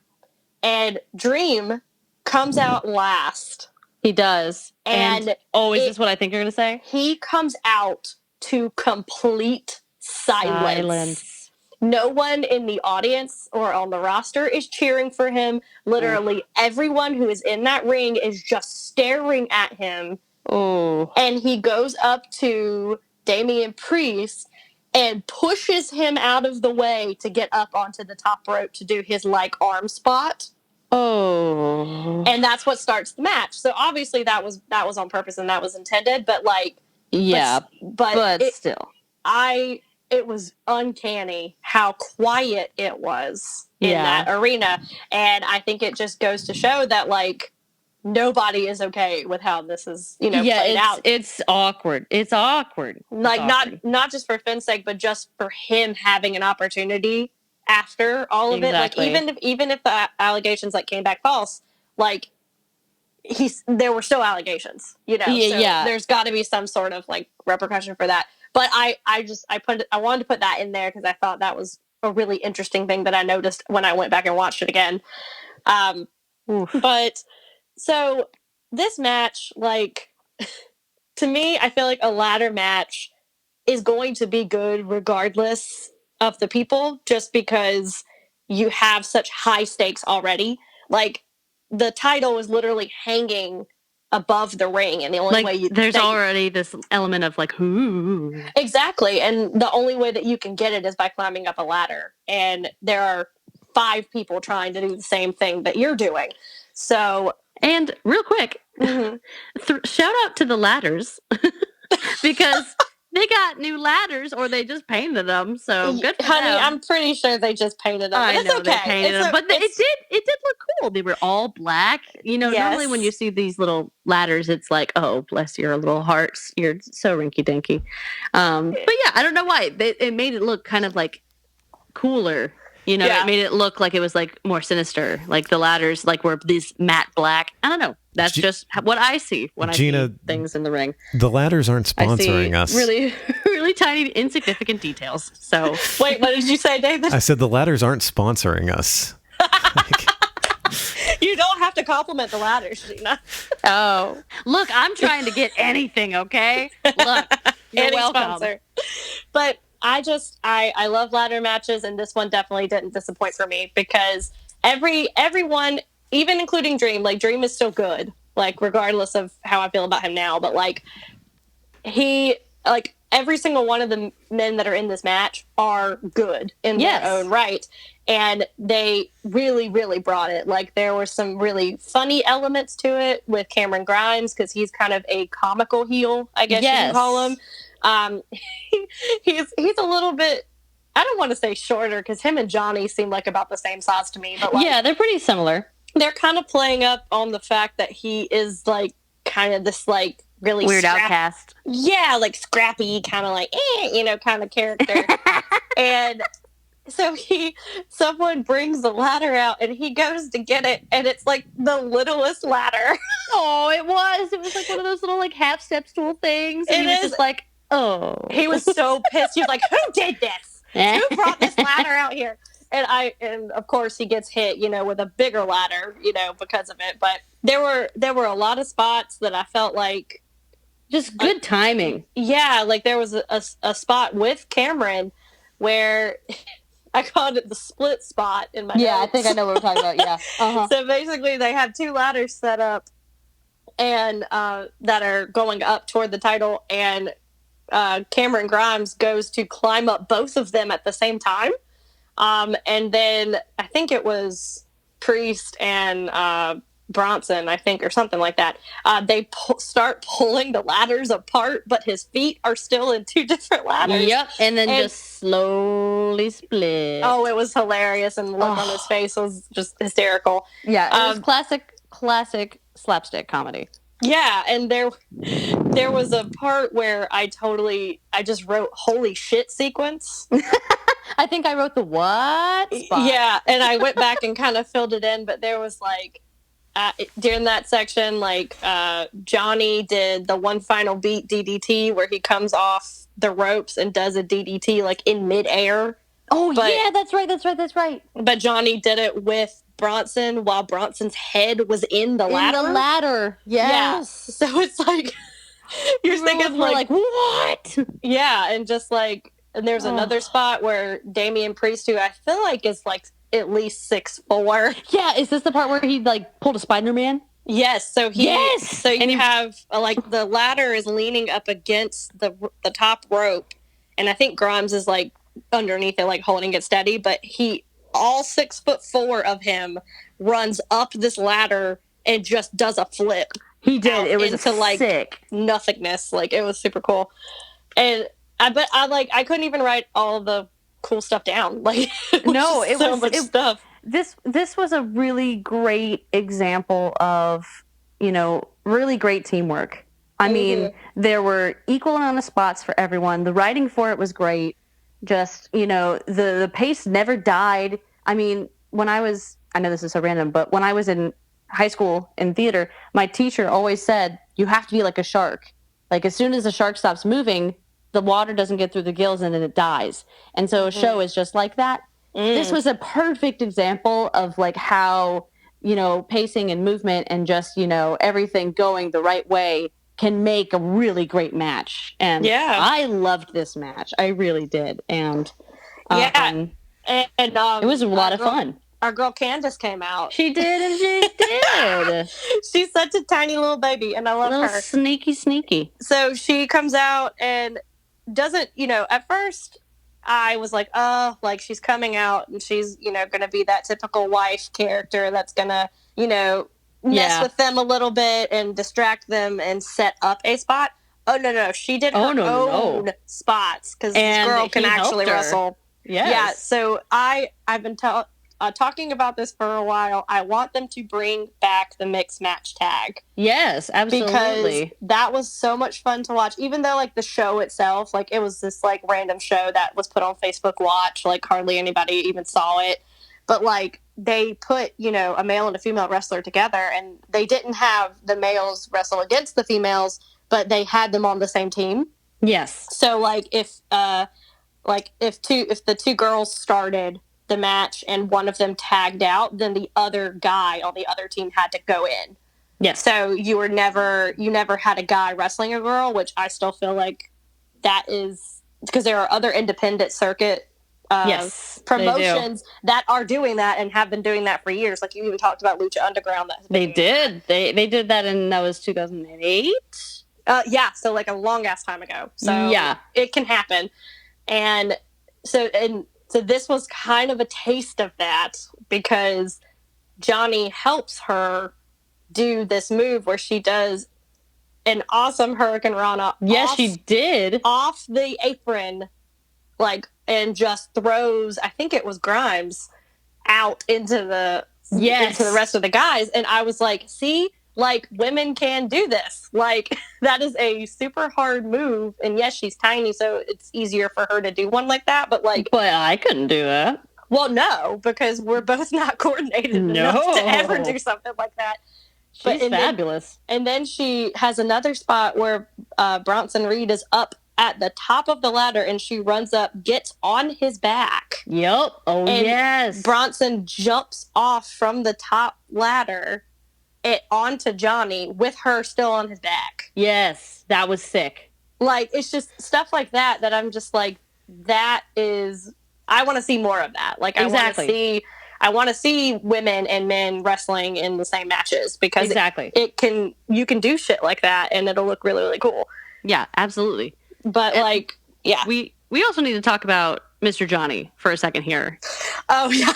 And Dream comes out last. He does. And is this what I think you're going to say? He comes out to complete silence. No one in the audience or on the roster is cheering for him. Literally everyone who is in that ring is just staring at him. Oh. And he goes up to Damian Priest and pushes him out of the way to get up onto the top rope to do his arm spot. Oh. And that's what starts the match. So obviously that was on purpose and that was intended, but still. It was uncanny how quiet it was in that arena. And I think it just goes to show that, nobody is okay with how this is, played out. It's awkward. It's awkward. Not just for Finn's sake, but just for him having an opportunity after all of it. Even if the allegations, came back false, there were still allegations, there's got to be some sort of, repercussion for that. But I wanted to put that in there because I thought that was a really interesting thing that I noticed when I went back and watched it again. But so this match, to me, I feel like a ladder match is going to be good regardless of the people, just because you have such high stakes already. The title is literally hanging above the ring, and the only way there's already this element of ooh. Exactly, and the only way that you can get it is by climbing up a ladder, and there are 5 people trying to do the same thing that you're doing. So, and real quick, shout out to the ladders because they got new ladders, or they just painted them. So good for them. I'm pretty sure they just painted them. I know okay. They painted them, but it did look cool. They were all black. Normally when you see these little ladders, it's oh, bless your little hearts. You're so rinky dinky. But yeah, I don't know why it made it look kind of cooler. It made it look like it was more sinister. The ladders were these matte black. I don't know. That's just what I see when Gina, I see things in the ring. The ladders aren't sponsoring us. Really, really tiny, insignificant details. So wait, what did you say, David? I said the ladders aren't sponsoring us. You don't have to compliment the ladders, Gina. Oh, look, I'm trying to get anything. Okay, look, you're welcome. Sponsor. But I love ladder matches, and this one definitely didn't disappoint for me because everyone, even including Dream, Dream is still good, regardless of how I feel about him now. But he like every single one of the men that are in this match are good in their own right. And they really, really brought it. Like, there were some really funny elements to it with Cameron Grimes, because he's kind of a comical heel, I guess you can call him. He's a little bit, I don't want to say shorter, because him and Johnny seem like about the same size to me. But like, yeah, they're pretty similar. They're kind of playing up on the fact that he is like kind of this like really weird outcast. Yeah, like scrappy, kind of like, kind of character. And so someone brings the ladder out and he goes to get it, and it's like the littlest ladder. Oh, it was like one of those little like half step stool things. And he was just like, oh. He was so pissed. He was like, who did this? Who brought this ladder out here? And of course he gets hit, with a bigger ladder, because of it. But there were a lot of spots that I felt like just good timing. Yeah, like there was a spot with Cameron where I called it the split spot in my notes. I think I know what we're talking about. Yeah. Uh-huh. So basically they have two ladders set up and that are going up toward the title, and Cameron Grimes goes to climb up both of them at the same time. And then I think it was Priest and Bronson, I think, or something like that. They start pulling the ladders apart, but his feet are still in two different ladders. Yep, and then just slowly split. Oh, it was hilarious, and the look on his face was just hysterical. Yeah, it was classic slapstick comedy. Yeah, and there was a part where I just wrote "holy shit" sequence. I think I wrote the what spot. Yeah, and I went back and kind of filled it in, but there was like during that section, like Johnny did the one final beat DDT where he comes off the ropes and does a DDT like in midair. Oh, yeah, that's right. But Johnny did it with Bronson while Bronson's head was in the ladder. In the ladder, yes. Yeah. So it's like you're thinking like what? Yeah, and just like. And there's another spot where Damian Priest, who I feel like is like at least 6'4". Yeah, is this the part where he like pulled a Spider-Man? Yes. So you have like the ladder is leaning up against the top rope, and I think Grimes is like underneath it, like holding it steady. But all 6'4" of him runs up this ladder and just does a flip. He did. It was into like sick nothingness. Like, it was super cool, and. I couldn't even write all the cool stuff down. Like, it was so much stuff. This was a really great example of, really great teamwork. I mean, there were equal amount of spots for everyone. The writing for it was great. Just, the pace never died. I mean, I know this is so random, but when I was in high school in theater, my teacher always said, you have to be like a shark. Like, as soon as the shark stops moving, the water doesn't get through the gills and then it dies. And so a show is just like that. This was a perfect example of like how, pacing and movement and just, everything going the right way can make a really great match. And I loved this match. I really did. And it was a lot of fun. Our girl Candace came out. She did, and she did. She's such a tiny little baby, and I love her. Sneaky. So she comes out and doesn't, at first I was like, oh, like she's coming out and she's, going to be that typical wife character that's going to, mess with them a little bit and distract them and set up a spot. Oh, no. She did her own spots because this girl can actually wrestle. Yes. Yeah. So I've been talking about this for a while. I want them to bring back the mixed match tag. Yes, absolutely. Because that was so much fun to watch. Even though like the show itself, like it was this like random show that was put on Facebook Watch, like hardly anybody even saw it. But like they put, a male and a female wrestler together, and they didn't have the males wrestle against the females, but they had them on the same team. Yes. So like if the two girls started the match and one of them tagged out, then the other guy on the other team had to go in. Yes. So you never had a guy wrestling a girl, which I still feel like that is because there are other independent circuit promotions that are doing that and have been doing that for years. Like you even talked about Lucha Underground. They did. They did that that was 2008. Yeah, so like a long ass time ago. So yeah, it can happen. And so this was kind of a taste of that, because Johnny helps her do this move where she does an awesome Hurricane Rana. Yes, she did. Off the apron, like, and just throws, I think it was Grimes, out into the rest of the guys. And I was like, see, like, women can do this. Like, that is a super hard move. And yes, she's tiny, so it's easier for her to do one like that. But I couldn't do that. Well, no, because we're both not coordinated enough to ever do something like that. She's fabulous. And then she has another spot where Bronson Reed is up at the top of the ladder, and she runs up, gets on his back. Yep. Oh, and yes. Bronson jumps off from the top ladder onto Johnny with her still on his back. Yes, that was sick. Like, it's just stuff like that I'm just like, that is... I want to see more of that. Like, exactly. I want to see women and men wrestling in the same matches, because you can do shit like that and it'll look really, really cool. Yeah, absolutely. But we also need to talk about Mr. Johnny for a second here. Oh yeah.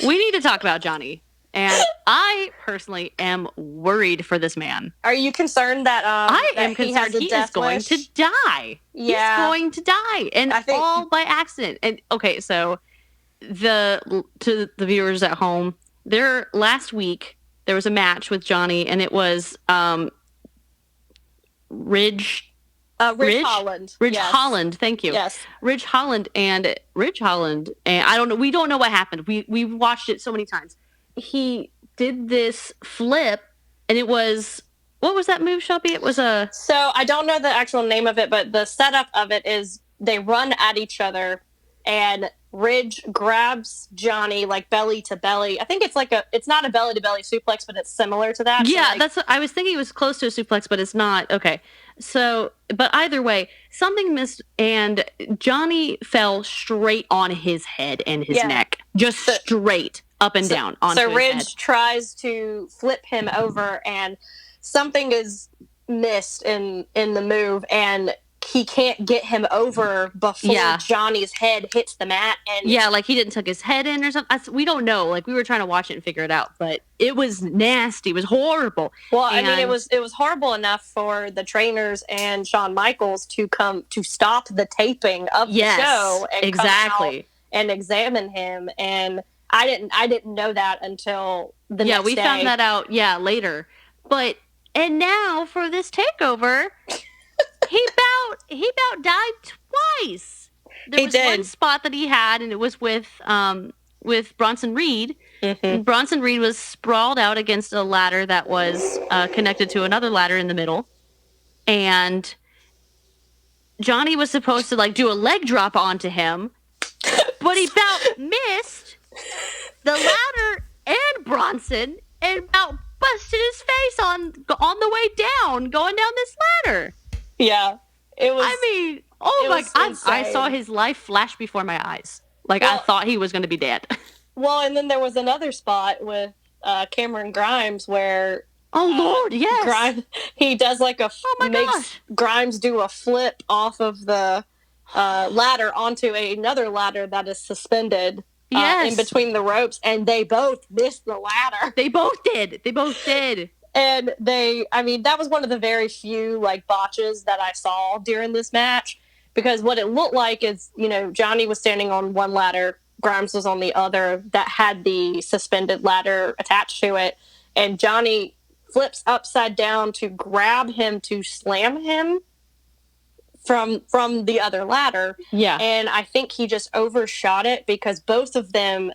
We need to talk about Johnny. And I personally am worried for this man. Are you concerned that I am concerned he is going to die? Yeah. He's going to die, and all by accident. And okay, so to the viewers at home, last week there was a match with Johnny, and it was Ridge Holland. Ridge Holland, thank you. Yes. Ridge Holland, and I don't know. We don't know what happened. We've watched it so many times. He did this flip, and it was, what was that move, Shelby? It was so I don't know the actual name of it, but the setup of it is they run at each other, and Ridge grabs Johnny like belly to belly. I think it's not a belly to belly suplex, but it's similar to that. Yeah, that's what I was thinking. It was close to a suplex, but it's not. Okay. So, but either way, something missed, and Johnny fell straight on his head and his neck. Just straight up and down onto his head. So Ridge tries to flip him over, and something is missed in the move, and he can't get him over before Johnny's head hits the mat. And like he didn't tuck his head in or something. We don't know. Like, we were trying to watch it and figure it out, but it was nasty. It was horrible. Well, I mean, it was horrible enough for the trainers and Shawn Michaels to come to stop the taping of the show and come out and examine him. And I didn't know that until the next day. We found that out later. And now for this takeover, he about died twice. There was one spot that he had, and it was with Bronson Reed. Mm-hmm. Bronson Reed was sprawled out against a ladder that was connected to another ladder in the middle, and Johnny was supposed to do a leg drop onto him, but he about missed the ladder and Bronson, and about busted his face on the way down, going down this ladder. Yeah, it was. I mean, oh my God! I saw his life flash before my eyes. I thought he was going to be dead. Well, and then there was another spot with Cameron Grimes where. Oh Lord, yes. Grimes, he does Grimes do a flip off of the ladder onto another ladder that is suspended in between the ropes, and they both missed the ladder. They both did. And that was one of the very few botches that I saw during this match, because what it looked like is, Johnny was standing on one ladder, Grimes was on the other that had the suspended ladder attached to it, and Johnny flips upside down to grab him to slam him from the other ladder. Yeah. And I think he just overshot it, because both of them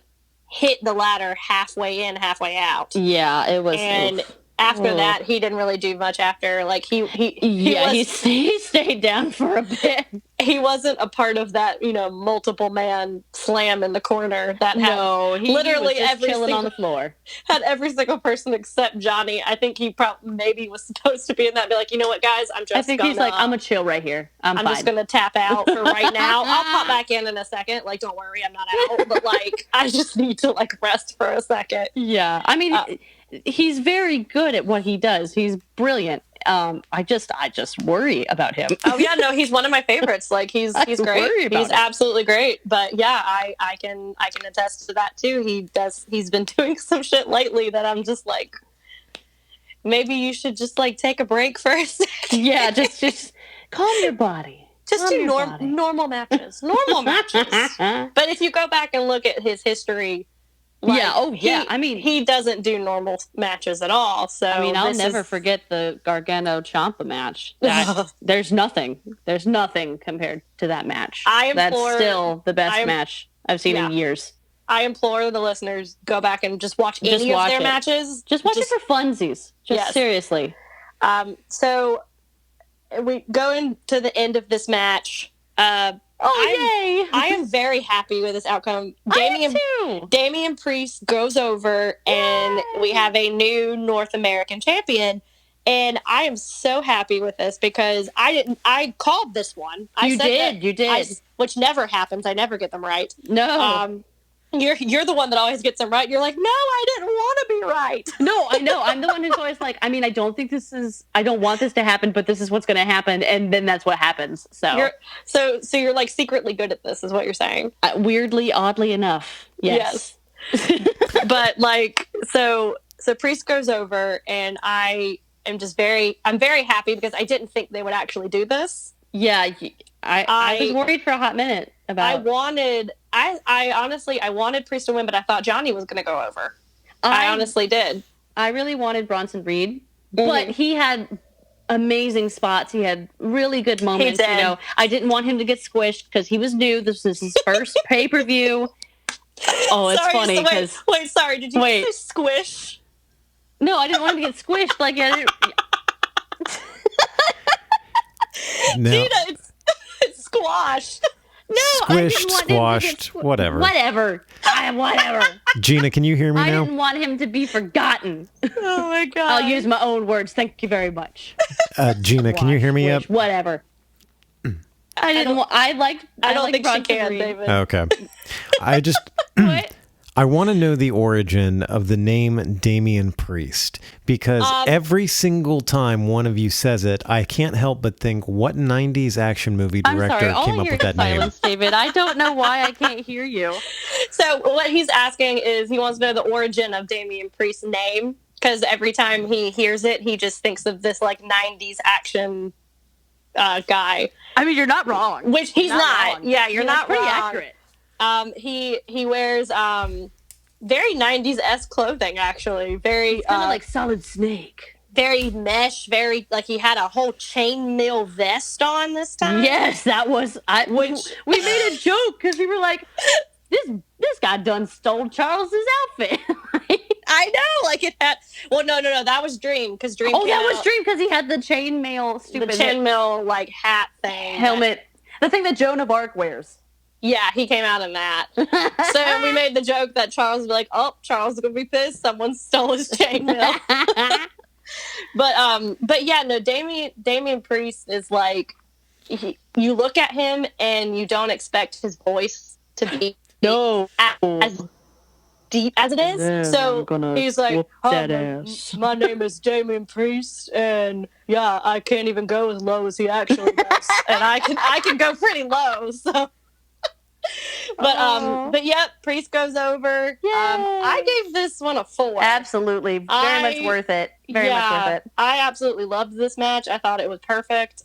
hit the ladder halfway in, halfway out. Yeah, it was. And after that, he didn't really do much after. He stayed down for a bit. He wasn't a part of that, multiple man slam in the corner that had literally he was just chilling on the floor. Had every single person except Johnny. I think he maybe was supposed to be in that. And be like, you know what, guys, I'm gonna chill right here. I'm fine. Just gonna tap out for right now. I'll pop back in a second. Don't worry, I'm not out. But I just need to rest for a second. Yeah, I mean. He's very good at what he does. He's brilliant. I just worry about him. Oh yeah, no, he's one of my favorites. Like he's great. He's absolutely great. But yeah, I can attest to that too. He's been doing some shit lately that I'm just like, maybe you should just like take a break for a second. Yeah, just calm your body. Just do normal matches. Normal matches. But if you go back and look at his history, like, I mean, he doesn't do normal matches at all. So I mean, I'll never forget the Gargano Ciampa match. There's nothing compared to that match. That's still the best match I've seen in years. I implore the listeners, go back and just watch any of their matches. Just watch it for funsies. Seriously. So we go into the end of this match. Yay! I am very happy with this outcome. Damian Priest goes over, and we have a new North American champion. And I am so happy with this because I called this one. You did. Which never happens. I never get them right. No. You're the one that always gets them right. You're like, no, I didn't want to be right. No, I know. I'm the one who's always like, I mean, I don't want this to happen, but this is what's going to happen. And then that's what happens. So you're like secretly good at this is what you're saying. Weirdly, oddly enough. Yes. But like, so Priest goes over, and I'm very happy because I didn't think they would actually do this. Yeah. I was worried for a hot minute about. I honestly wanted Priest to win, but I thought Johnny was going to go over. I honestly did. I really wanted Bronson Reed, but he had amazing spots. He had really good moments. You know, I didn't want him to get squished because he was new. This was his first pay-per-view. Oh, it's funny because sorry. Did you say squish? No, I didn't want him to get squished. Like I didn't. No. Gina, it's squashed. No, squished, squashed, whatever. Whatever. Gina, can you hear me now? I didn't want him to be forgotten. Oh my god. I'll use my own words. Thank you very much. Gina, can you hear me up? Whatever. I don't think she can, David. Okay. I just What? I want to know the origin of the name Damian Priest, because every single time one of you says it, I can't help but think, what 90s action movie director came up with that name? David. I don't know why I can't hear you. So what he's asking is he wants to know the origin of Damian Priest's name, because every time he hears it, he just thinks of this like 90s action guy. I mean, you're not wrong. Which he's not. Wrong. Yeah, you're not pretty wrong. accurate. He wears very 90s-esque clothing, actually. Very kind of like Solid Snake. Very mesh, very like he had a whole chainmail vest on this time. Yes, that was we made a joke because we were like, this guy done stole Charles's outfit. I know, like it had. Well, no, that was Dream because Dream. Oh, that was Dream because he had the chainmail, like hat thing, helmet, the thing that Joan of Arc wears. Yeah, he came out in that. So we made the joke that Charles would be like, "Oh, Charles is gonna be pissed. Someone stole his chainmail." But yeah, no. Damian Priest is like, you look at him and you don't expect his voice to be as deep as it is. Yeah, so he's like, my name is Damian Priest, and yeah, I can't even go as low as he actually does, and I can go pretty low. So. But yeah, Priest goes over. I gave this one a 4. Absolutely, very much worth it. Very much worth it. I absolutely loved this match. I thought it was perfect.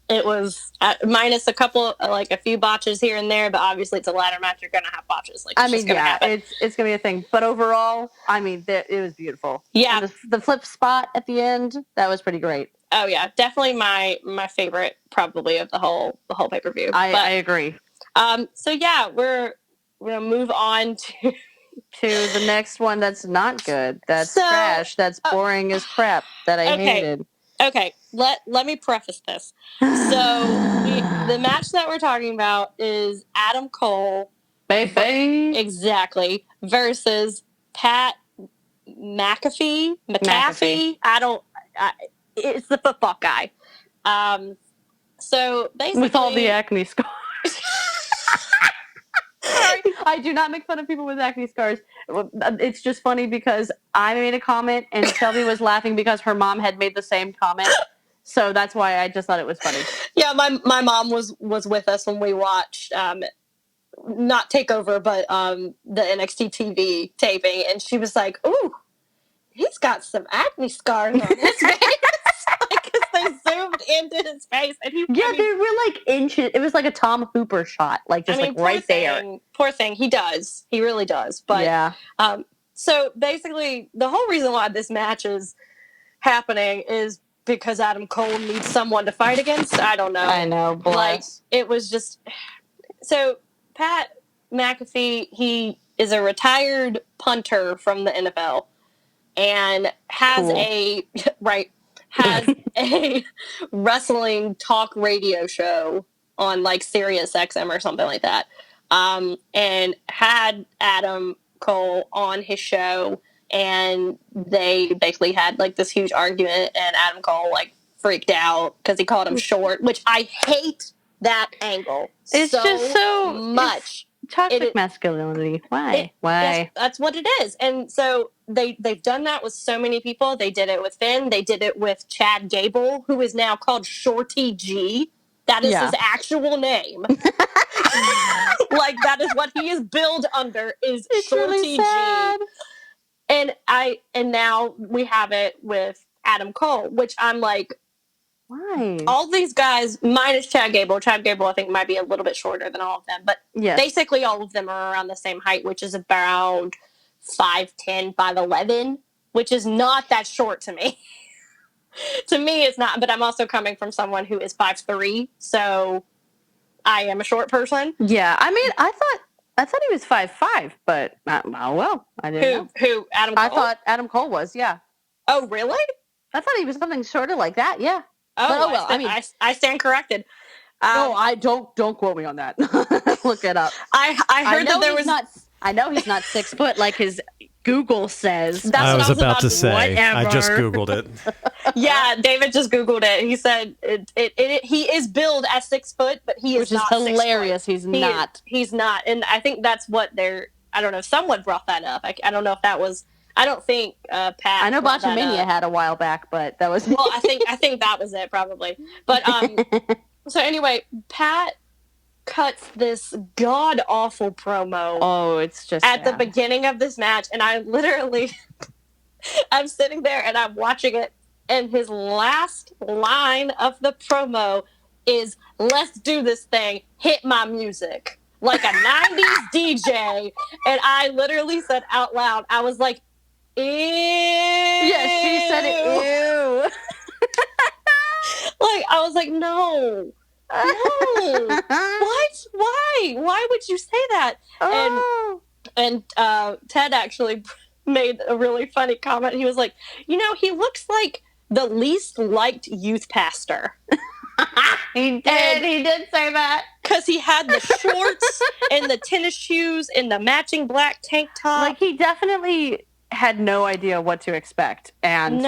It was minus a few botches here and there, but obviously it's a ladder match. You're gonna have botches. It's gonna be a thing. But overall, I mean, it was beautiful. Yeah, and the flip spot at the end, that was pretty great. Oh yeah, definitely my favorite, probably of the whole pay-per-view. I agree. So yeah, we're gonna move on to the next one that's not good. That's trash. That's boring as crap. That I hated. Okay, let me preface this. So the match that we're talking about is Adam Cole, exactly, versus Pat McAfee. It's the football guy. So basically, with all the acne scars. Sorry, I do not make fun of people with acne scars. It's just funny because I made a comment and Shelby was laughing because her mom had made the same comment. So that's why I just thought it was funny. Yeah, my mom was with us when we watched not TakeOver, but the NXT TV taping, and she was like, "Ooh, he's got some acne scars on his face." Because they zoomed into his face, and they were like inches. It was like a Tom Hooper shot, like just right there. Poor thing, he does. He really does. But yeah. So basically, the whole reason why this match is happening is because Adam Cole needs someone to fight against. I don't know. I know. Bless. Like, it was just so. Pat McAfee, he is a retired punter from the NFL and has a wrestling talk radio show on like Sirius XM or something like that. And had Adam Cole on his show, and they basically had like this huge argument, and Adam Cole like freaked out because he called him short, which I hate that angle. It's just so much toxic masculinity. Why? That's what it is. And so they've done that with so many people. They did it with Finn. They did it with Chad Gable, who is now called Shorty G. That is his actual name. Like, that is what he is billed under, is Shorty really sad. G. And now we have it with Adam Cole, which I'm like, why? All these guys, minus Chad Gable. Chad Gable, I think, might be a little bit shorter than all of them. But basically all of them are around the same height, which is around 5'10", 5'11", which is not that short to me. To me, it's not. But I'm also coming from someone who is 5'3", so I am a short person. Yeah, I mean, I thought he was 5'5", but well, I didn't know. Who, Adam Cole? I thought Adam Cole was, yeah. Oh, really? I thought he was something sort of like that, yeah. Oh, well, I stand corrected. No, I don't quote me on that. Look it up. I heard that there was not. I know he's not 6 foot like his Google says. That's I was about to say. Whatever. I just Googled it. Yeah, David just Googled it. He said he is billed as 6 foot, but he is not. Which is hilarious. He's not. He's not, and I think that's what they're. I don't know if someone brought that up. I don't know if that was. I don't think Pat. I know Botchamania had a while back, but that was. Well, I think that was it probably. But so anyway, Pat cuts this god awful promo. Oh, it's just at the beginning of this match, and I literally, I'm sitting there and I'm watching it, and his last line of the promo is, "Let's do this thing. Hit my music." Like a 90s DJ, and I literally said out loud, I was like, ew. Yes, she said it, ew. Like, I was like, no. What? Why would you say that? Oh. And Ted actually made a really funny comment. He was like, he looks like the least liked youth pastor. He did say that. Because he had the shorts and the tennis shoes and the matching black tank top. Like, he definitely had no idea what to expect. And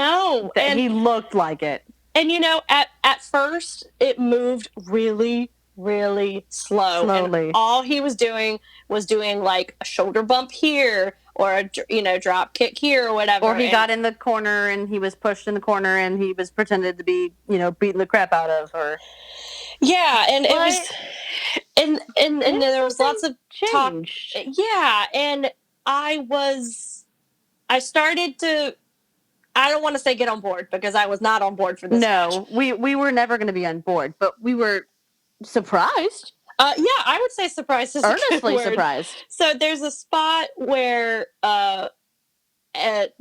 he looked like it. And, at first, it moved really, really slowly. And all he was doing like a shoulder bump here, or a drop kick here, or whatever. Or he got in the corner and he was pushed in the corner and he was pretended to be, beaten the crap out of, or. Yeah, and it was, and there was lots of talk. Yeah, and I started to. I don't want to say get on board, because I was not on board for this match. We were never going to be on board, but we were surprised. Yeah, I would say surprised is earnestly surprised. So there's a spot where the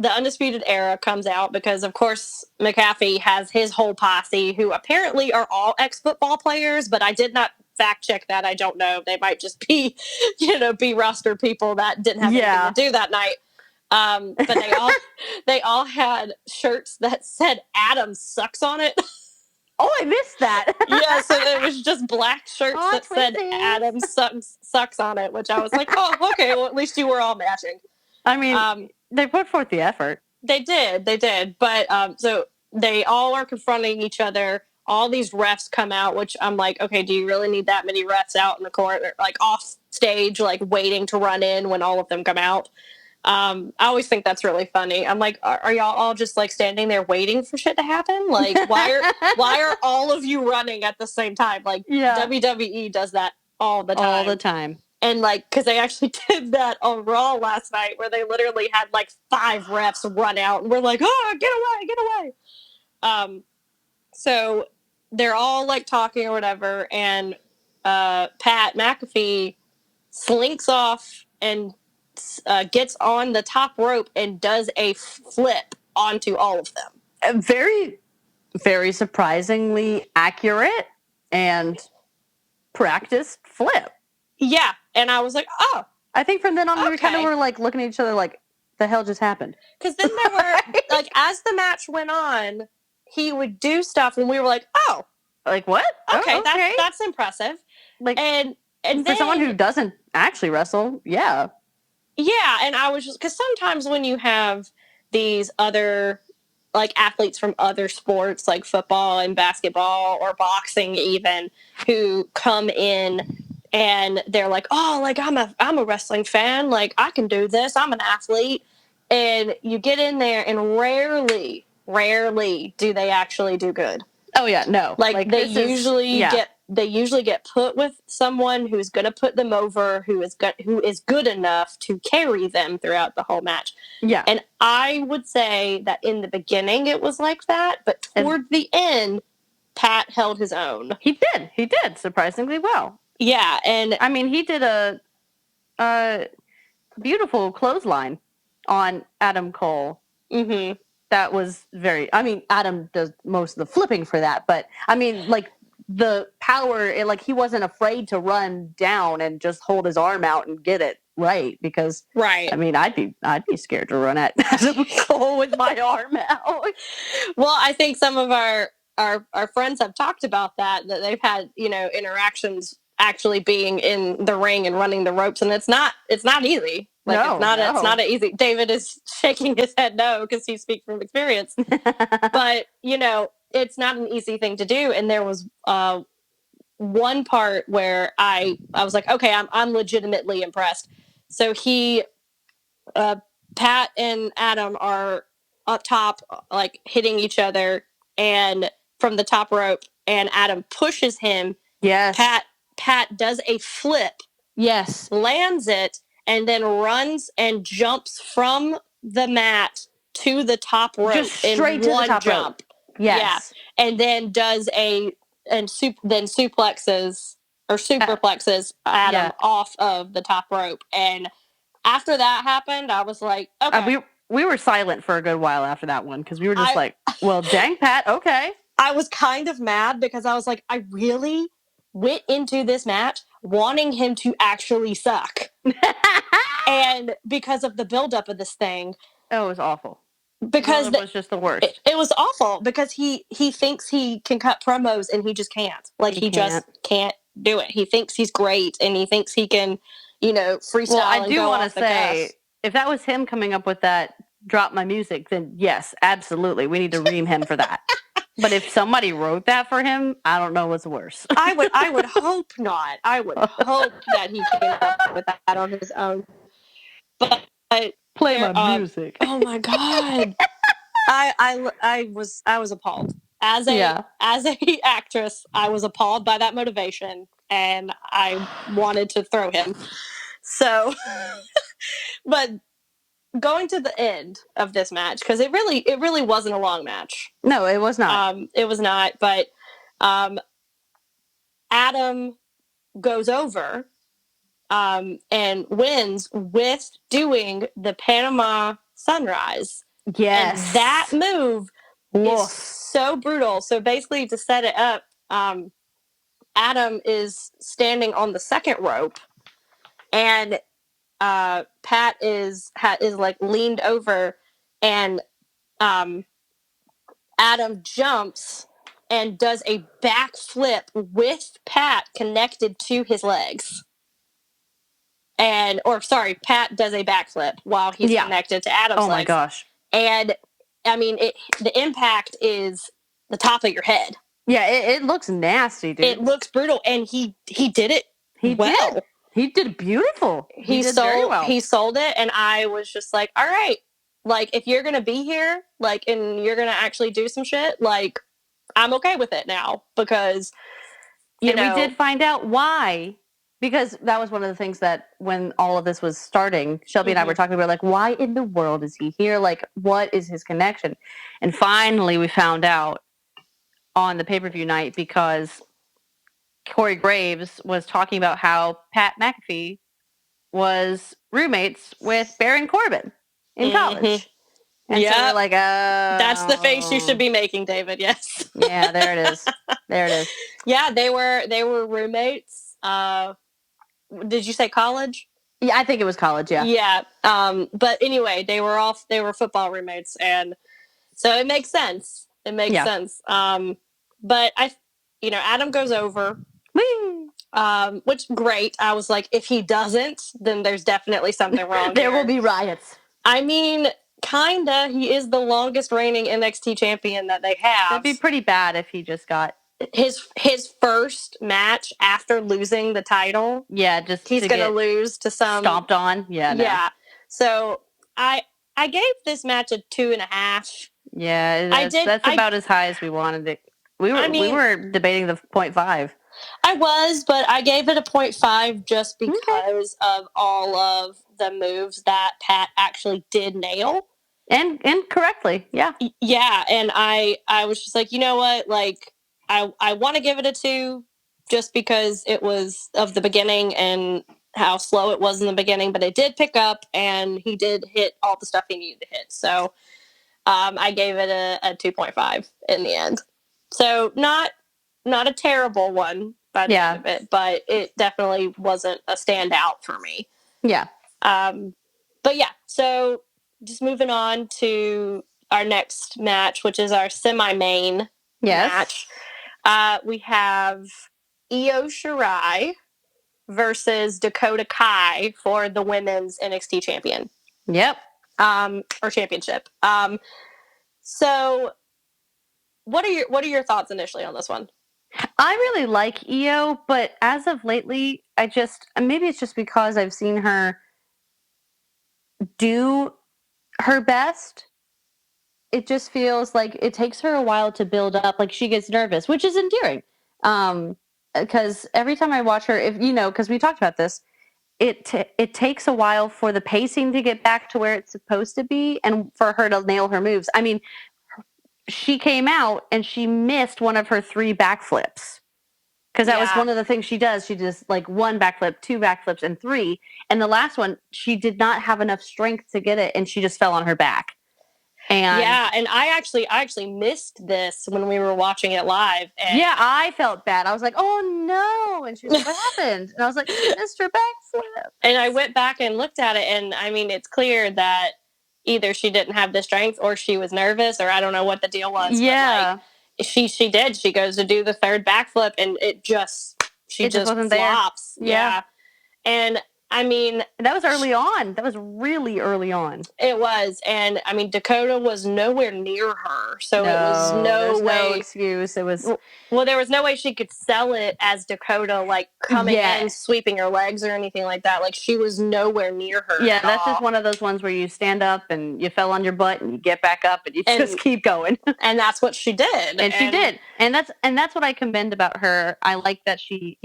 Undisputed Era comes out, because, of course, McAfee has his whole posse, who apparently are all ex-football players, but I did not fact check that. I don't know. They might just be, be roster people that didn't have anything to do that night. But they all had shirts that said "Adam sucks" on it. Oh, I missed that. Yeah, so it was just black shirts that said "Adam sucks" on it, which I was like, oh, okay. Well, at least you were all matching. I mean, they put forth the effort. They did. But so they all are confronting each other. All these refs come out, which I'm like, okay, do you really need that many refs out in the corner, like off stage, like waiting to run in when all of them come out? I always think that's really funny. I'm like, are y'all all just like standing there waiting for shit to happen? Like, why are all of you running at the same time? Like, WWE does that all the time. All the time. And like, because they actually did that on Raw last night, where they literally had like 5 refs run out, and we're like, oh, get away. So they're all like talking or whatever, and Pat McAfee slinks off and gets on the top rope and does a flip onto all of them. Very, very surprisingly accurate and practiced flip. Yeah, and I was like, oh. I think from then on, we kind of were like looking at each other like, the hell just happened? Because then there were, like, as the match went on, he would do stuff, and we were like, oh. Like, what? Okay, that's impressive. Like, and for then, someone who doesn't actually wrestle, yeah. Yeah, and I was just, because sometimes when you have these other, like, athletes from other sports, like football and basketball or boxing even, who come in and they're like, oh, like, I'm a wrestling fan, like, I can do this, I'm an athlete, and you get in there and rarely do they actually do good. Oh yeah, no. Like they usually get put with someone who's going to put them over, who is good enough to carry them throughout the whole match. Yeah. And I would say that in the beginning it was like that, but toward the end, Pat held his own. He did surprisingly well. Yeah, and I mean, he did a beautiful clothesline on Adam Cole. Mm-hmm. That was I mean, Adam does most of the flipping for that, but I mean, like, the power, like, he wasn't afraid to run down and just hold his arm out and get it right, because, I mean, I'd be scared to run at Adam Cole with my arm out. Well, I think some of our friends have talked about that they've had, interactions actually being in the ring and running the ropes, and it's not easy. Like, it's not easy. David is shaking his head no, because he speaks from experience. But, it's not an easy thing to do. And there was one part where I was like, okay, I'm legitimately impressed. So Pat and Adam are up top, like, hitting each other, and from the top rope, and Adam pushes him. Yes. Pat does a flip. Yes. Lands it, and then runs and jumps from the mat to the top rope. Just straight in one to the top jump. Rope. Yes. Yeah. And then does superplexes Adam off of the top rope. And after that happened, I was like, okay. We were silent for a good while after that one, because we were just like, well, dang, Pat, okay. I was kind of mad, because I was like, I really went into this match wanting him to actually suck. And because of the buildup of this thing. Oh, it was awful. Because it was just the worst. It was awful, because he thinks he can cut promos, and he just can't. Like, he just can't do it. He thinks he's great, and he thinks he can, freestyle. Well, I do want to say, if that was him coming up with that drop my music, then yes, absolutely. We need to ream him for that. But if somebody wrote that for him, I don't know what's worse. I would hope not. I would hope that he came up with that on his own. But play my music. Oh my God. I was appalled. As a actress, I was appalled by that motivation, and I wanted to throw him. So, but going to the end of this match, because it really wasn't a long match. No, it was not. It was not. But Adam goes over and wins with doing the Panama Sunrise. Yes. And that move is so brutal. So basically, to set it up, Adam is standing on the second rope, and Pat is like leaned over, and Adam jumps and does a backflip with Pat connected to his legs. Pat does a backflip while he's connected to Adam's legs. Oh my gosh. And I mean, the impact is the top of your head. Yeah, it looks nasty, dude. It looks brutal, and he did it well. He did beautiful. He did very well. He sold it, and I was just like, all right, like, if you're gonna be here, like, and you're gonna actually do some shit, like, I'm okay with it now, because we did find out why, because that was one of the things that when all of this was starting, Shelby and I were talking about, like, why in the world is he here? Like, what is his connection? And finally we found out on the pay-per-view night, because Corey Graves was talking about how Pat McAfee was roommates with Baron Corbin in college. And so we're like, that's the face you should be making, David. Yes. Yeah, there it is. There it is. Yeah, they were roommates. Did you say college? Yeah, I think it was college. Yeah. Yeah. But anyway, they were football roommates, and so it makes sense. It makes sense. But Adam goes over. Whee! Which great. I was like, if he doesn't, then there's definitely something wrong. There will be riots. I mean, kinda. He is the longest reigning NXT champion that they have. That'd be pretty bad if he just got his first match after losing the title. Yeah, just he's gonna lose to some stomped on. Yeah, no. Yeah. So I gave this match a 2.5. Yeah, that's about as high as we wanted it. We were debating the 0.5. I was, but I gave it a 0.5 just because of all of the moves that Pat actually did nail. And correctly, yeah. Yeah, and I was just like, you know what? Like, I want to give it a 2 just because it was of the beginning and how slow it was in the beginning, but it did pick up, and he did hit all the stuff he needed to hit. So I gave it a 2.5 in the end. So not a terrible one by the end of it, but it definitely wasn't a standout for me. Yeah. But yeah, so just moving on to our next match, which is our semi-main match. We have Eoshari versus Dakota Kai for the women's NXT champion. Yep. Or championship. So what are your thoughts initially on this one? I really like Io, but as of lately, maybe it's just because I've seen her do her best. It just feels like it takes her a while to build up. Like, she gets nervous, which is endearing. Because every time I watch her, because we talked about this, it takes a while for the pacing to get back to where it's supposed to be, and for her to nail her moves. I mean, she came out and she missed one of her 3 backflips. Because that was one of the things she does. She does like 1 backflip, 2 backflips, and 3. And the last one, she did not have enough strength to get it, and she just fell on her back. And I actually missed this when we were watching it live. And I felt bad. I was like, oh no. And she was like, what happened? And I was like, she missed her backflip. And I went back and looked at it, and I mean, it's clear that either she didn't have the strength or she was nervous, or I don't know what the deal was. Yeah. But like, she did. She goes to do the 3rd backflip, and she just wasn't flops. There. Yeah. And I mean, that was early on. That was really early on. It was. And I mean, Dakota was nowhere near her. So it was no excuse. It was. Well, there was no way she could sell it as Dakota, like coming in, sweeping her legs or anything like that. Like, she was nowhere near her. Yeah, that's just one of those ones where you stand up and you fell on your butt and you get back up and you just keep going. And that's what she did. And she did. And that's what I commend about her. I like that she,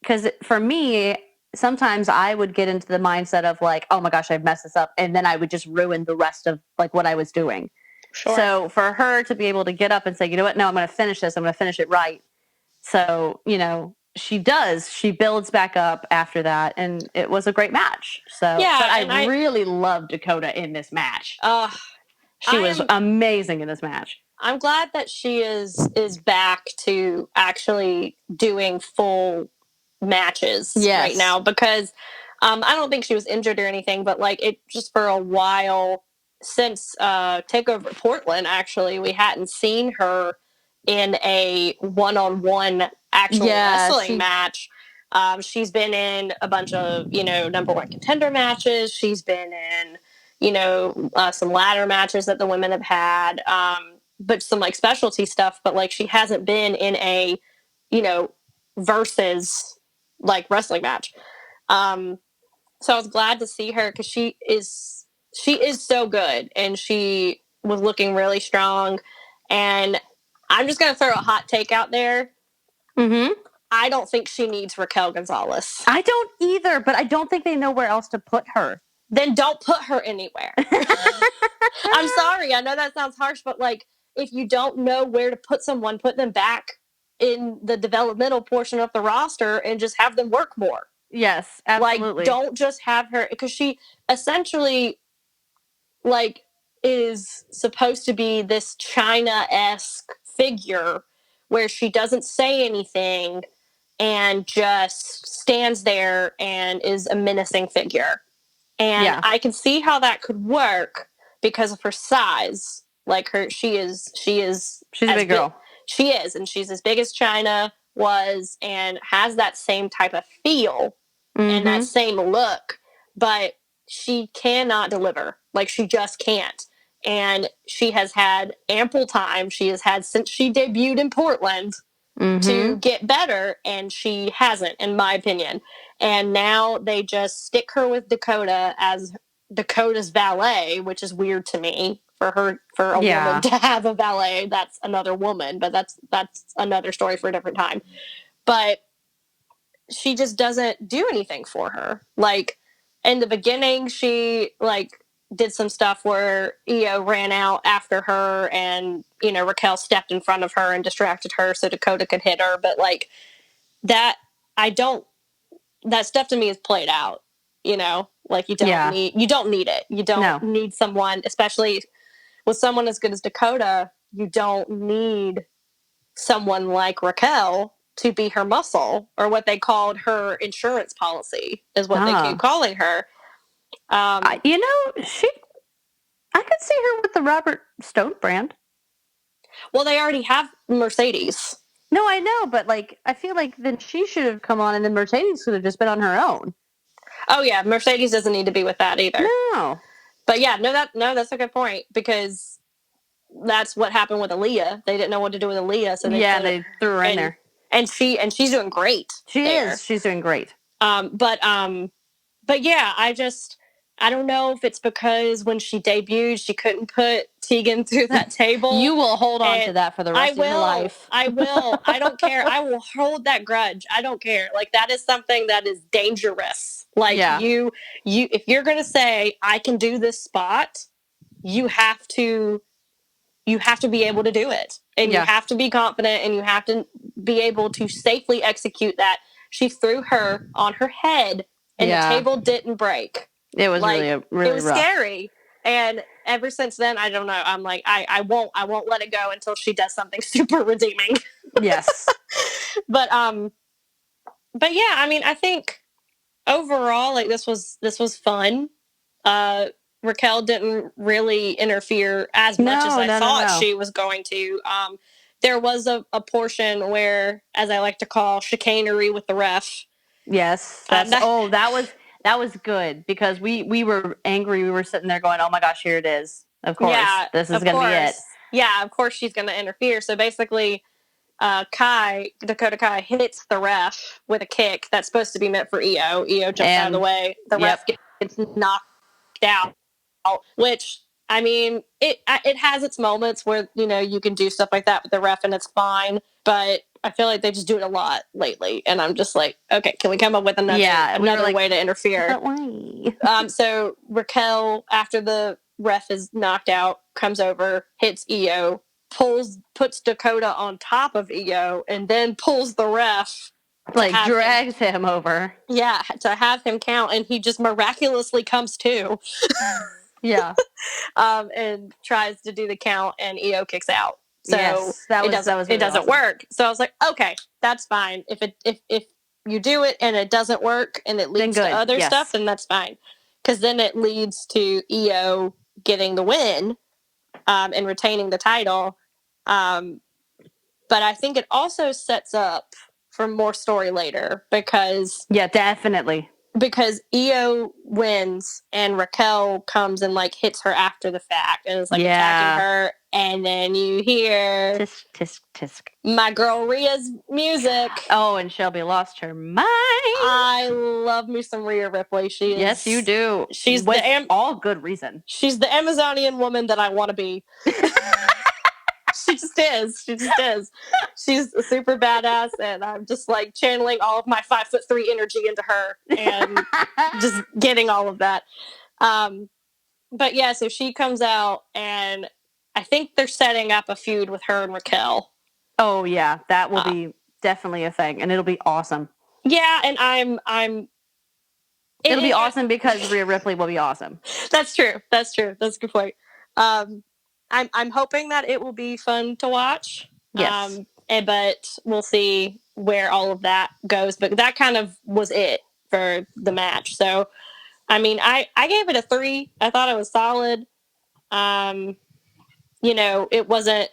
because for me, sometimes I would get into the mindset of like, oh my gosh, I've messed this up. And then I would just ruin the rest of like what I was doing. Sure. So for her to be able to get up and say, you know what, no, I'm going to finish this. I'm going to finish it right. So, she does. She builds back up after that. And it was a great match. So but I really loved Dakota in this match. She was amazing in this match. I'm glad that she is back to actually doing full matches right now, because I don't think she was injured or anything, but like, it just for a while since TakeOver Portland, actually, we hadn't seen her in a one-on-one actual wrestling match. She's been in a bunch of number 1 contender matches. She's been in some ladder matches that the women have had, but some like specialty stuff, but like, she hasn't been in a versus like wrestling match. So I was glad to see her because she is so good, and she was looking really strong. And I'm just going to throw a hot take out there. Mm-hmm. I don't think she needs Raquel Gonzalez. I don't either, but I don't think they know where else to put her. Then don't put her anywhere. I'm sorry. I know that sounds harsh, but like, if you don't know where to put someone, put them back in the developmental portion of the roster and just have them work more. Yes, absolutely. Like, don't just have her, because she essentially, like, is supposed to be this China-esque figure where she doesn't say anything and just stands there and is a menacing figure. And I can see how that could work because of her size. Like, she's a big girl. She is, and she's as big as China was, and has that same type of feel and that same look, but she cannot deliver. Like, she just can't. And she has had ample time. She has had since she debuted in Portland to get better, and she hasn't, in my opinion. And now they just stick her with Dakota as Dakota's valet, which is weird to me for a woman to have a valet. That's another woman, but that's another story for a different time. But she just doesn't do anything for her. Like, in the beginning, she like did some stuff where Io ran out after her, and Raquel stepped in front of her and distracted her so Dakota could hit her. But like that, that stuff to me is played out. Like, you don't need it. You don't need someone, especially with someone as good as Dakota. You don't need someone like Raquel to be her muscle, or what they called her insurance policy is what they keep calling her. I could see her with the Robert Stone brand. Well, they already have Mercedes. No, I know, but like, I feel like then she should have come on, and then Mercedes could have just been on her own. Oh yeah, Mercedes doesn't need to be with that either. No. But yeah, that's a good point, because that's what happened with Aaliyah. They didn't know what to do with Aaliyah, so they threw her in there. And she's doing great. She's doing great. But yeah, I don't know if it's because when she debuted, she couldn't put Tegan through that table. You will hold on to that for the rest of your life. I will. I don't care. I will hold that grudge. I don't care. Like, that is something that is dangerous. Like, you, if you're going to say, I can do this spot, you have to be able to do it. And you have to be confident, and you have to be able to safely execute that. She threw her on her head, and the table didn't break. It was really it was rough. Scary. And ever since then, I don't know. I'm like, I won't let it go until she does something super redeeming. Yes. But yeah, I mean, I think overall, like, this was fun. Raquel didn't really interfere as much as I thought she was going to. There was a portion where, as I like to call, chicanery with the ref. Yes. That was good, because we were angry. We were sitting there going, oh my gosh, here it is. Of course. Yeah, this is going to be it. Yeah, of course she's going to interfere. So basically, Dakota Kai hits the ref with a kick that's supposed to be meant for Io. Io jumps out of the way. The ref gets knocked out, which, I mean, it has its moments where, you can do stuff like that with the ref and it's fine. But I feel like they just do it a lot lately. And I'm just like, okay, can we come up with another way to interfere? So Raquel, after the ref is knocked out, comes over, hits Io, puts Dakota on top of Io, and then pulls the ref. Like, drags him over. Yeah, to have him count, and he just miraculously comes to. Yeah. And tries to do the count, and Io kicks out. So it doesn't work. So I was like, okay, that's fine. If you do it and it doesn't work and it leads to other stuff, then that's fine. Because then it leads to Io getting the win and retaining the title. But I think it also sets up for more story later, because definitely. because Io wins and Raquel comes and like hits her after the fact and is like attacking her, and then you hear tisk tisk tisk my girl Rhea's music. Oh, and Shelby lost her mind. I love me some Rhea Ripley. She is. Yes, you do. She's with all good reason. She's the Amazonian woman that I want to be. She just is. She just is. She's a super badass, and I'm just like channeling all of my 5'3" energy into her and just getting all of that. But yeah, so she comes out, and I think they're setting up a feud with her and Raquel. Oh yeah, that will be definitely a thing, and it'll be awesome. Yeah, and it'll be awesome because Rhea Ripley will be awesome. That's true. That's a good point. I'm hoping that it will be fun to watch. Yes. But we'll see where all of that goes. But that kind of was it for the match. So, I mean, I gave it a 3. I thought it was solid. It wasn't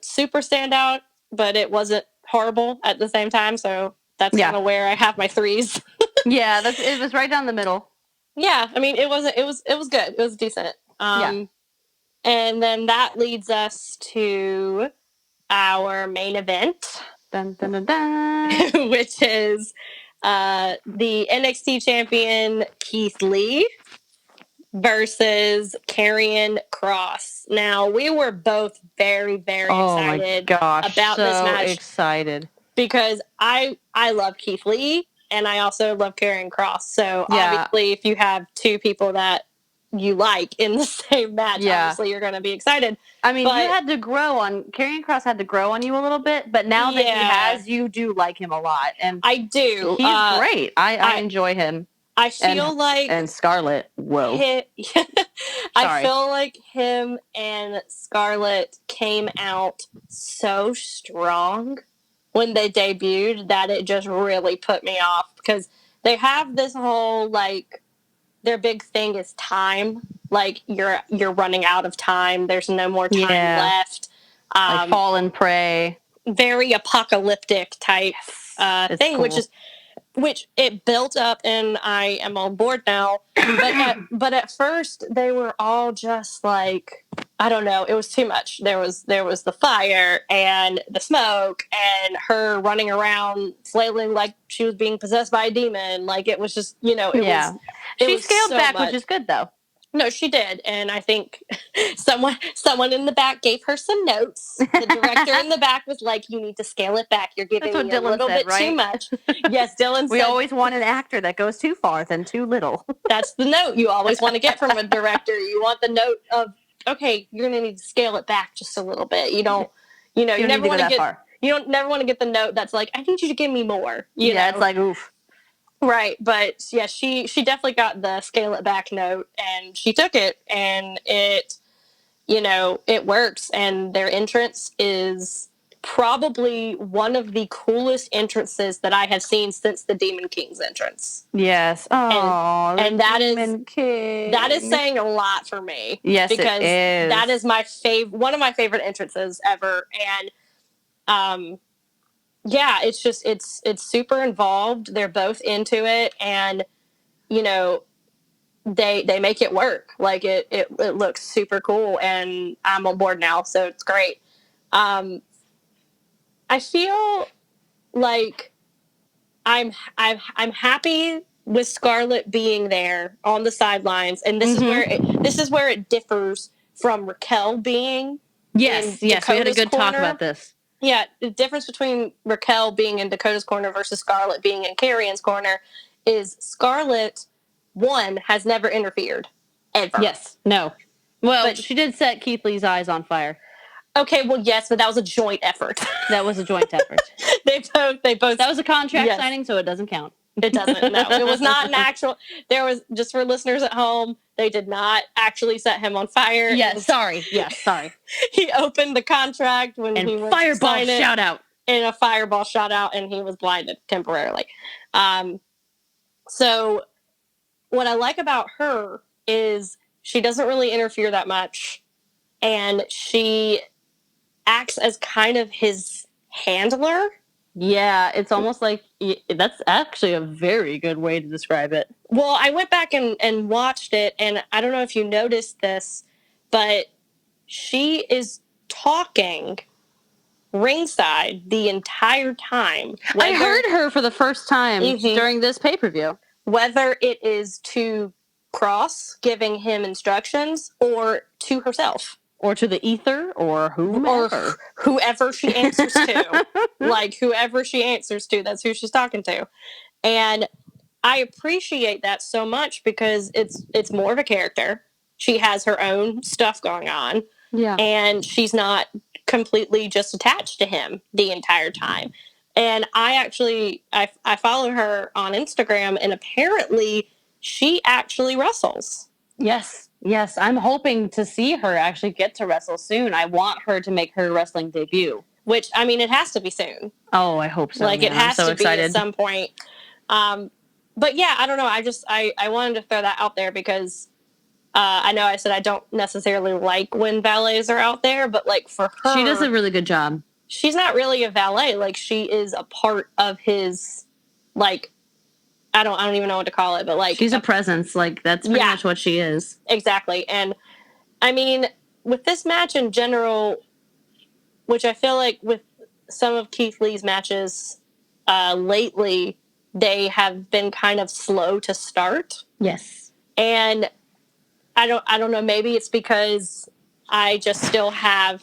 super standout, but it wasn't horrible at the same time. So that's kind of where I have my 3s. Yeah, it was right down the middle. Yeah, I mean, it was good. It was decent. And then that leads us to our main event, dun, dun, dun, dun. which is the NXT champion Keith Lee versus Carrion Cross. Now, we were both very, very excited about this match. So excited. Because I love Keith Lee, and I also love Carrion Cross. So obviously, if you have two people that you like in the same match, obviously you're going to be excited. I mean, Carrion Cross had to grow on you a little bit, but now that he has, you do like him a lot. And I do. He's great. I enjoy him. I feel and Scarlett, whoa. I feel like him and Scarlett came out so strong when they debuted that it just really put me off, because they have this whole, like, their big thing is time. Like, you're running out of time. There's no more time left. Like fall and pray. Very apocalyptic type thing, cool. which it built up, and I am on board now. But at first they were all just like, I don't know, it was too much. There was the fire and the smoke and her running around flailing like she was being possessed by a demon. Like, it was just, she scaled back, which is good though. No, she did, and I think someone in the back gave her some notes. The director in the back was like, "You need to scale it back. You're giving me a little bit too much." Yes, Dylan said. We always want an actor that goes too far than too little. That's the note you always want to get from a director. You want the note of, okay, you're going to need to scale it back just a little bit. You don't, you never want to get far. You don't never want to get the note that's like, I need you to give me more. You know? It's like, oof. Right, but yeah, she definitely got the scale it back note, and she took it, and it works, and their entrance is probably one of the coolest entrances that I have seen since the Demon King's entrance. Yes. Oh, and that is saying a lot for me. Yes, because it is. That is one of my favorite entrances ever, and yeah, it's just it's super involved. They're both into it, and they make it work. Like, it looks super cool, and I'm on board now, so it's great. I feel like I'm happy with Scarlett being there on the sidelines, and this is where it differs from Raquel being. Yes, we had a good talk about this. Yeah, the difference between Raquel being in Dakota's corner versus Scarlett being in Carrion's corner is Scarlett, one, has never interfered, ever. Yes, no. Well, but she did set Keith Lee's eyes on fire. Okay, well, yes, but that was a joint effort. That was a joint effort. They both. That was a contract signing, so it doesn't count. It doesn't. No, it was not an actual. There was, just for listeners at home, they did not actually set him on fire. Yes, sorry. He opened the contract when he was fireball shout out. And a fireball shot out, and he was blinded temporarily. So what I like about her is she doesn't really interfere that much, and she acts as kind of his handler. Yeah, it's almost like that's actually a very good way to describe it. Well, I went back and watched it, and I don't know if you noticed this, but she is talking ringside the entire time. I heard her for the first time during this pay-per-view. Whether it is to Cross giving him instructions or to herself. Or to the ether or whomever. Or whoever she answers to. Like, whoever she answers to, that's who she's talking to. And I appreciate that so much because it's more of a character. She has her own stuff going on. Yeah. And she's not completely just attached to him the entire time. And I follow her on Instagram, and apparently she actually wrestles. Yes. I'm hoping to see her actually get to wrestle soon. I want her to make her wrestling debut. Which, I mean, it has to be soon. Oh, I hope so. Like, it has to be at some point. But yeah, I don't know. I wanted to throw that out there because I know I said I don't necessarily like when valets are out there, but like for her, she does a really good job. She's not really a valet. Like, she is a part of his, like, I don't even know what to call it, but like, she's a presence. Like, that's pretty much what she is. Exactly. And I mean, with this match in general, which I feel like with some of Keith Lee's matches lately, they have been kind of slow to start. Yes. And I don't know, maybe it's because I just still have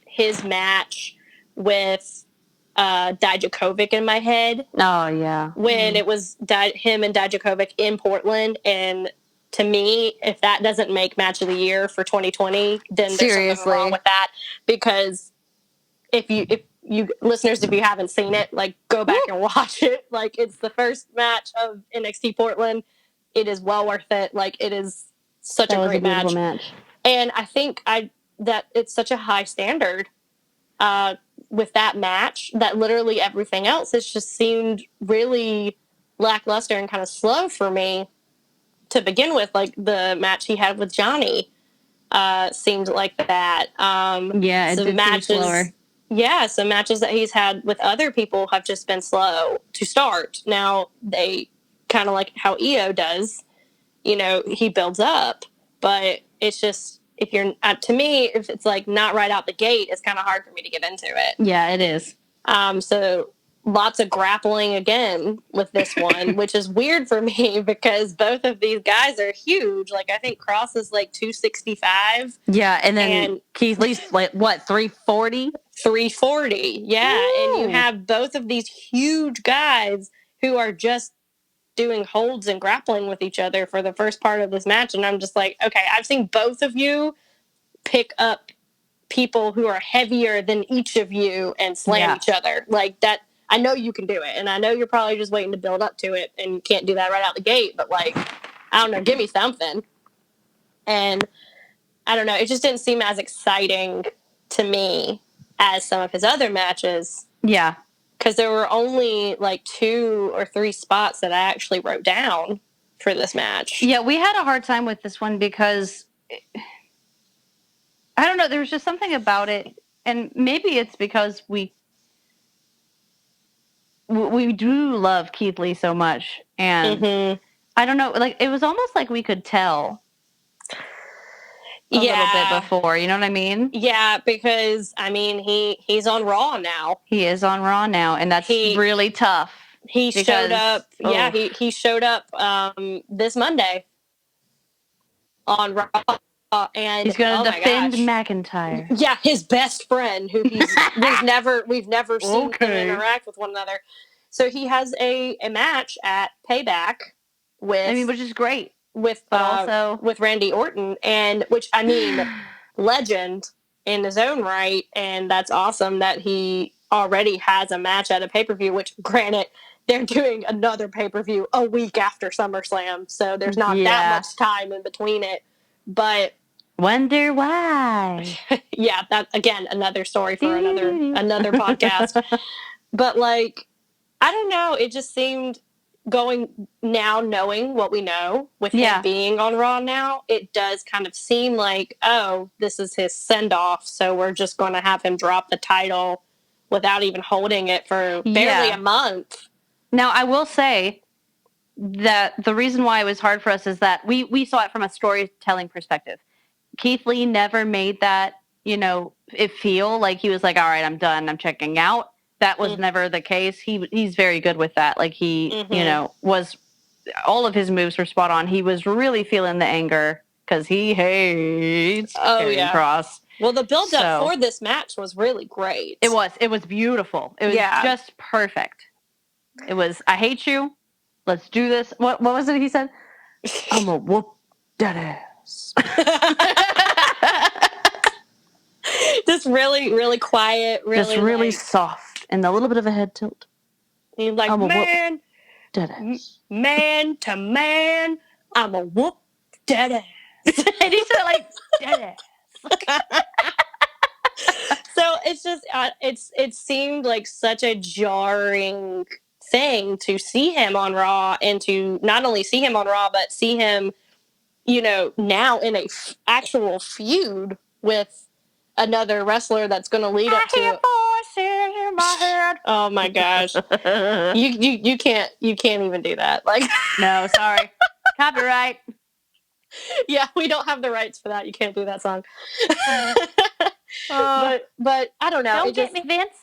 his match with Dijakovic in my head. Oh, yeah. When it was him and Dijakovic in Portland. And to me, if that doesn't make match of the year for 2020, then there's something wrong with that. Because if you listeners, if you haven't seen it, like, go back and watch it. Like, it's the first match of NXT Portland. It is well worth it. Like, it is such a great match. And I think that it's such a high standard with that match that literally everything else has just seemed really lackluster and kind of slow for me to begin with. Like, the match he had with Johnny seemed like that. Yeah, it did seem slower. Yeah, some matches that he's had with other people have just been slow to start. Now, they kind of like how Io does, he builds up, but it's just, if you're, to me, if it's like not right out the gate, it's kind of hard for me to get into it. Yeah, it is. So lots of grappling again with this one, which is weird for me because both of these guys are huge. Like, I think Cross is like 265. Yeah, and then Keith Lee's like, what, 340? 340, yeah. Ooh. And you have both of these huge guys who are just doing holds and grappling with each other for the first part of this match. And I'm just like, okay, I've seen both of you pick up people who are heavier than each of you and slam each other. Like, that, I know you can do it. And I know you're probably just waiting to build up to it and you can't do that right out the gate. But, like, I don't know, give me something. And I don't know, it just didn't seem as exciting to me as some of his other matches. Yeah. Because there were only like 2 or 3 spots that I actually wrote down for this match. Yeah, we had a hard time with this one because, I don't know, there was just something about it. And maybe it's because we do love Keith Lee so much. And I don't know, like, it was almost like we could tell a little bit before, you know what I mean? Yeah, because, I mean, he's on Raw now. He is on Raw now, and that's really tough. He showed up, he showed up this Monday on Raw. And he's going to defend McIntyre. Yeah, his best friend, who we've never seen them interact with one another. So he has a match at Payback which is great. With Randy Orton, and which, I mean, legend in his own right, and that's awesome that he already has a match at a pay-per-view, which, granted, they're doing another pay-per-view a week after SummerSlam, so there's not that much time in between it, but wonder why. Yeah, that, again, another story for another podcast. But, like, I don't know, it just seemed, knowing what we know with him being on Raw now, it does kind of seem like, oh, this is his send-off, so we're just going to have him drop the title without even holding it for barely a month. Now, I will say that the reason why it was hard for us is that we saw it from a storytelling perspective. Keith Lee never made that, it feel like he was like, all right, I'm done, I'm checking out. That was never the case. He's very good with that. Like he, was, all of his moves were spot on. He was really feeling the anger because he hates Carrion Cross. Well, the build-up for this match was really great. It was beautiful. It was just perfect. It was, I hate you. Let's do this. What was it he said? I'm gonna whoop that ass. Just really, really quiet. Just really soft. And a little bit of a head tilt. He's like, man to man, I'm a whoop that ass. And he said like, that ass. So it's just, it seemed like such a jarring thing to see him on Raw, and to not only see him on Raw, but see him, now in a actual feud with another wrestler that's going to lead up to voices in my head. Oh my gosh. you can't even do that. Like, no, sorry. Copyright. Yeah, we don't have the rights for that. You can't do that song. But I don't know. Don't get me, Vince.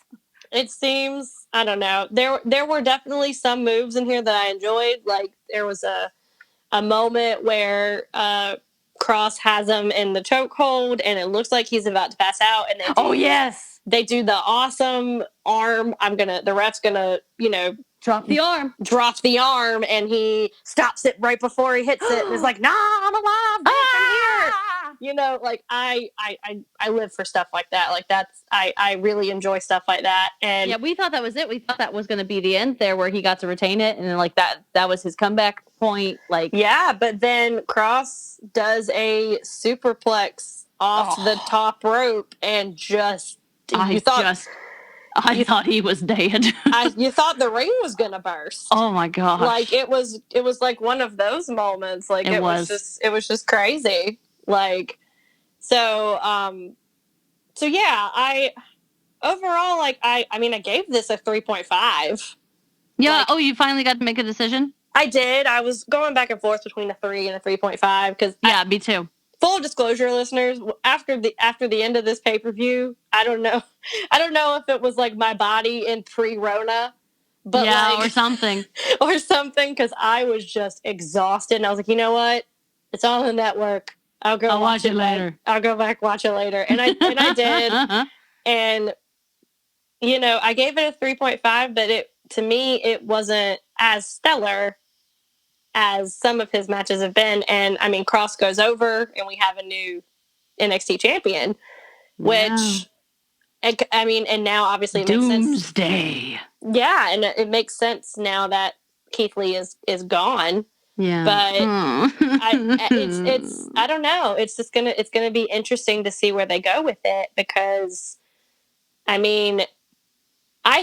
It seems, I don't know. There were definitely some moves in here that I enjoyed. Like, there was a moment where Cross has him in the chokehold, and it looks like he's about to pass out. And they do the awesome arm. The ref's gonna, drop the arm, and he stops it right before he hits it. And it's like, nah, I'm alive, bitch, I'm here. Like I live for stuff like that. Like I really enjoy stuff like that. And yeah, we thought that was it. We thought that was going to be the end there, where he got to retain it, and then like that was his comeback point. Like, yeah, but then Cross does a superplex off the top rope, and I thought he was dead. You thought the ring was gonna burst. Oh my gosh! Like it was like one of those moments. Like it was just crazy. Like, so yeah, I overall, like, I gave this a 3.5. Yeah. Like, you finally got to make a decision? I did. I was going back and forth between a 3 and a 3.5 because me too. Full disclosure, listeners, after the end of this pay-per-view, I don't know if it was like my body in pre-Rona, but or something, because I was just exhausted, and I was like, you know what? It's on the network. I'll watch it later. I'll go back, watch it later. And I did. And, I gave it a 3.5, but to me, it wasn't as stellar as some of his matches have been. And Cross goes over, and we have a new NXT champion, which, and now obviously it makes sense. Doomsday. Yeah. And it makes sense now that Keith Lee is gone. Yeah, but it's I don't know. It's gonna be interesting to see where they go with it, because I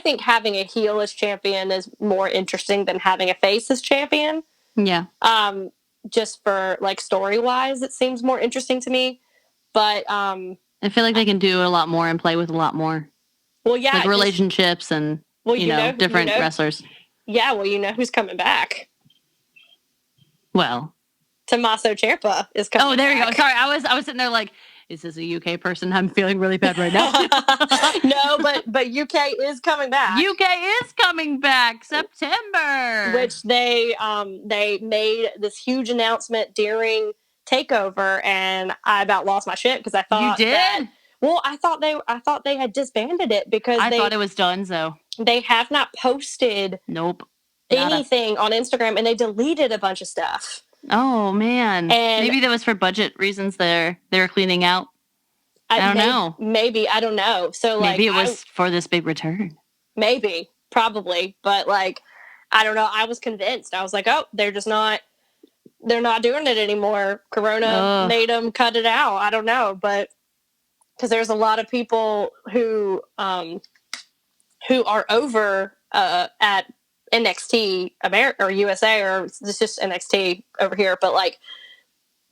think having a heel as champion is more interesting than having a face as champion. Yeah. Just for like story wise, it seems more interesting to me. But I feel like they can do a lot more and play with a lot more. Well, yeah, like relationships and different wrestlers. Yeah, well, who's coming back. Well, Tommaso Ciampa is coming. Oh, there back. you go. Sorry, I was sitting there like, is this a UK person? I'm feeling really bad right now. No, but UK is coming back. UK is coming back September. Which they made this huge announcement during TakeOver, and I about lost my shit because I thought you did. I thought they had disbanded it because I thought it was done. So they have not posted. Nope. Anything on Instagram, and they deleted a bunch of stuff. Oh man. And maybe that was for budget reasons they're cleaning out. I don't know. Maybe, I don't know. So maybe it was for this big return. Maybe, probably, but like I don't know. I was convinced. I was like, oh, they're not doing it anymore. Corona made them cut it out. I don't know, but because there's a lot of people who are over at NXT America or USA, or it's just NXT over here, but like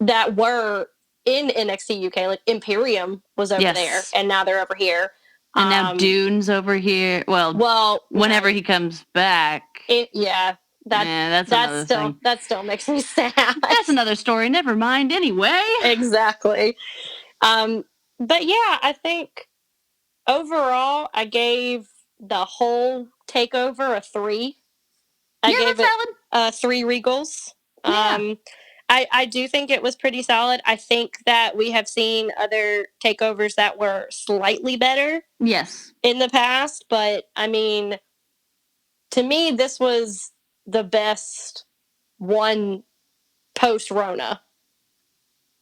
that were in NXT UK, like Imperium was over there, and now they're over here. And now Dune's over here. Well, whenever he comes back. That's another thing. That still makes me sad. That's another story. Never mind anyway. Exactly. But yeah, I think overall I gave the whole takeover a 3. I gave it 3 Regals. Yeah. I do think it was pretty solid. I think that we have seen other takeovers that were slightly better. Yes. In the past, but I mean, to me, this was the best one post-Rona.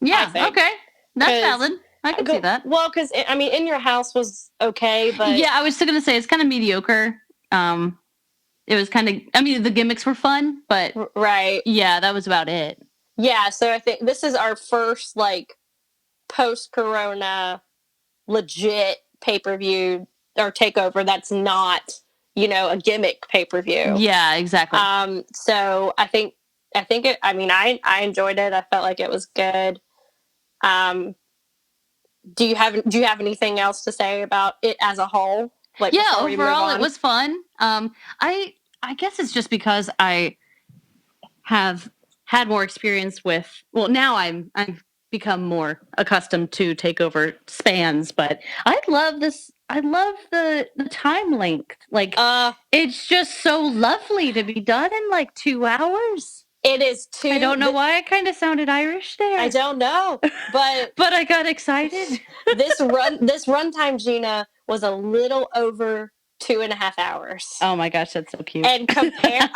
Yeah, okay. That's valid. I can see that. Well, because, I mean, In Your House was okay, but... Yeah, I was still going to say, it's kind of mediocre. It was kind of... I mean, the gimmicks were fun, but... Right. Yeah, that was about it. Yeah, so I think this is our first, like, post-Corona legit pay-per-view or takeover that's not, a gimmick pay-per-view. Yeah, exactly. So I think it, I mean, I enjoyed it. I felt like it was good. Do you have anything else to say about it as a whole? Like, yeah, overall it was fun. I guess it's just because I have had more experience with, well, now I've become more accustomed to takeover spans, but I love this. I love the time length. Like, it's just so lovely to be done in like 2 hours. It is too. I don't know why I kind of sounded Irish there. I don't know, but but I got excited. This runtime, Gina, was a little over 2.5 hours. Oh my gosh, that's so cute. And compared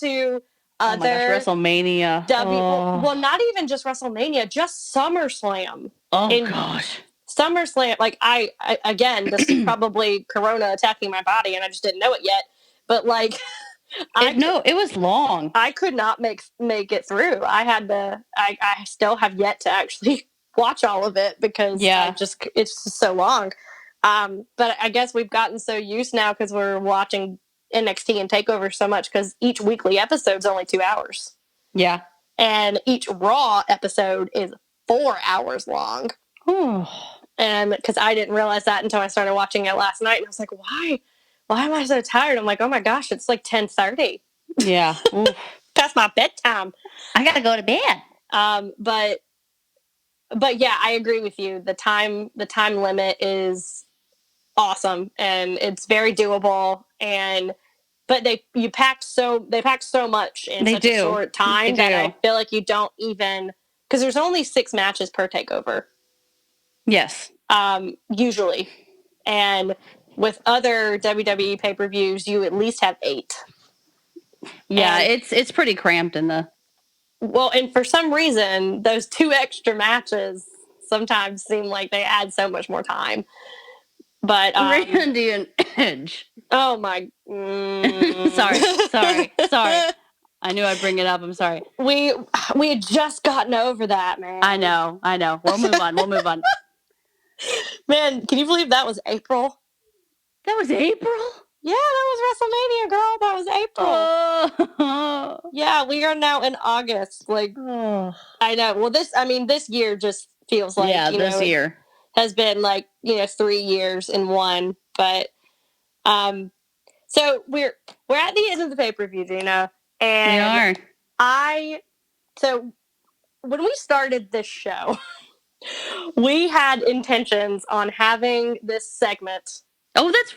to other WrestleMania. Well, not even just WrestleMania, just SummerSlam. Oh gosh. SummerSlam, like I again, this is probably Corona attacking my body, and I just didn't know it yet. But like, it was long. I could not make it through. I had to. I still have yet to actually watch all of it because it's just so long. But I guess we've gotten so used now because we're watching NXT and TakeOver so much because each weekly episode's only 2 hours. Yeah, and each Raw episode is 4 hours long. And because I didn't realize that until I started watching it last night, and I was like, why am I so tired? I'm like, oh my gosh, it's like 10:30. Yeah. That's my bedtime. I gotta go to bed. But yeah, I agree with you. The time limit is awesome and it's very doable. But they packed so much in such a short time that I feel like you don't even, because there's only 6 matches per takeover. Yes. Usually. And with other WWE pay-per-views, you at least have 8. Yeah, it's pretty cramped in the... Well, and for some reason, those 2 extra matches sometimes seem like they add so much more time. But Randy and Edge. Oh my! Sorry. I knew I'd bring it up. I'm sorry. We had just gotten over that, man. I know. We'll move on. Man, can you believe that was April? That was April? Yeah, that was WrestleMania, girl. That was April. Oh. Yeah, we are now in August. Like, I know. Well, this year just feels like this year has been like 3 years in one. But so we're at the end of the pay-per-view, Gina, and we are. So when we started this show, we had intentions on having this segment. Oh, that's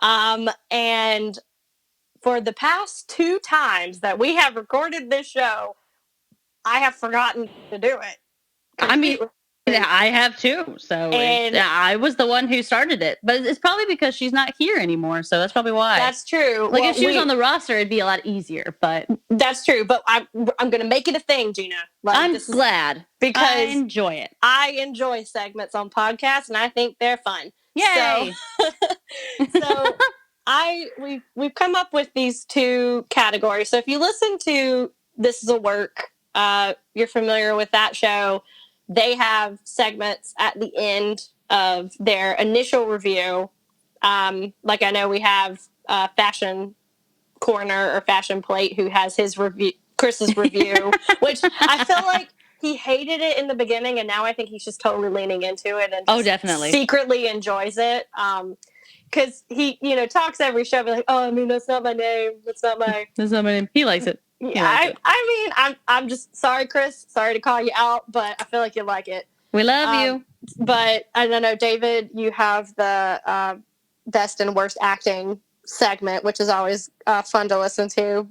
right. And for the past 2 times that we have recorded this show, I have forgotten to do it. I mean, I have too. So I was the one who started it, but it's probably because she's not here anymore. So that's probably why. That's true. Like if she was on the roster, it'd be a lot easier. But that's true. But I'm going to make it a thing, Gina. Like, I'm glad because I enjoy it. I enjoy segments on podcasts, and I think they're fun. Yay! So we've come up with these 2 categories. So if you listen to This Is a Work, you're familiar with that show. They have segments at the end of their initial review. Like I know we have Fashion Corner or Fashion Plate who has his review, Chris's review, which I feel like he hated it in the beginning, and now I think he's just totally leaning into it and just definitely secretly enjoys it. Because he, talks every show, be like, "Oh, I mean, that's not my name. That's not my name." He likes it. I'm just sorry, Chris. Sorry to call you out, but I feel like you like it. We love you. But I don't know, David, you have the best and worst acting segment, which is always fun to listen to.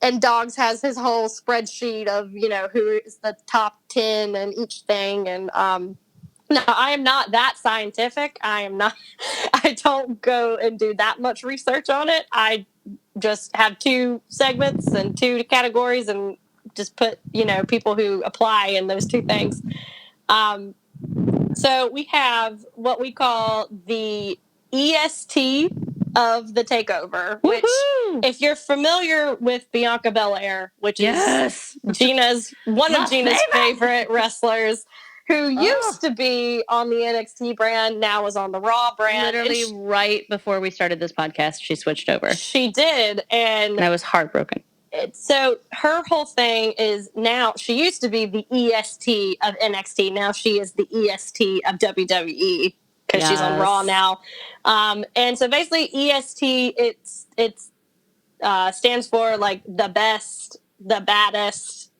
And Dogs has his whole spreadsheet of, who is the top 10 and each thing. And no, I am not that scientific. I don't go and do that much research on it. I just have 2 segments and 2 categories and just put, people who apply in those 2 things. So we have what we call the EST of the takeover, which, if you're familiar with Bianca Belair, which is Gina's one of Gina's favorite wrestlers, who used to be on the NXT brand, now is on the Raw brand. Literally right before we started this podcast, she switched over. She did, and I was heartbroken. So her whole thing is now, she used to be the EST of NXT. Now she is the EST of WWE because she's on Raw now. And so basically EST, it's stands for like the best, the baddest,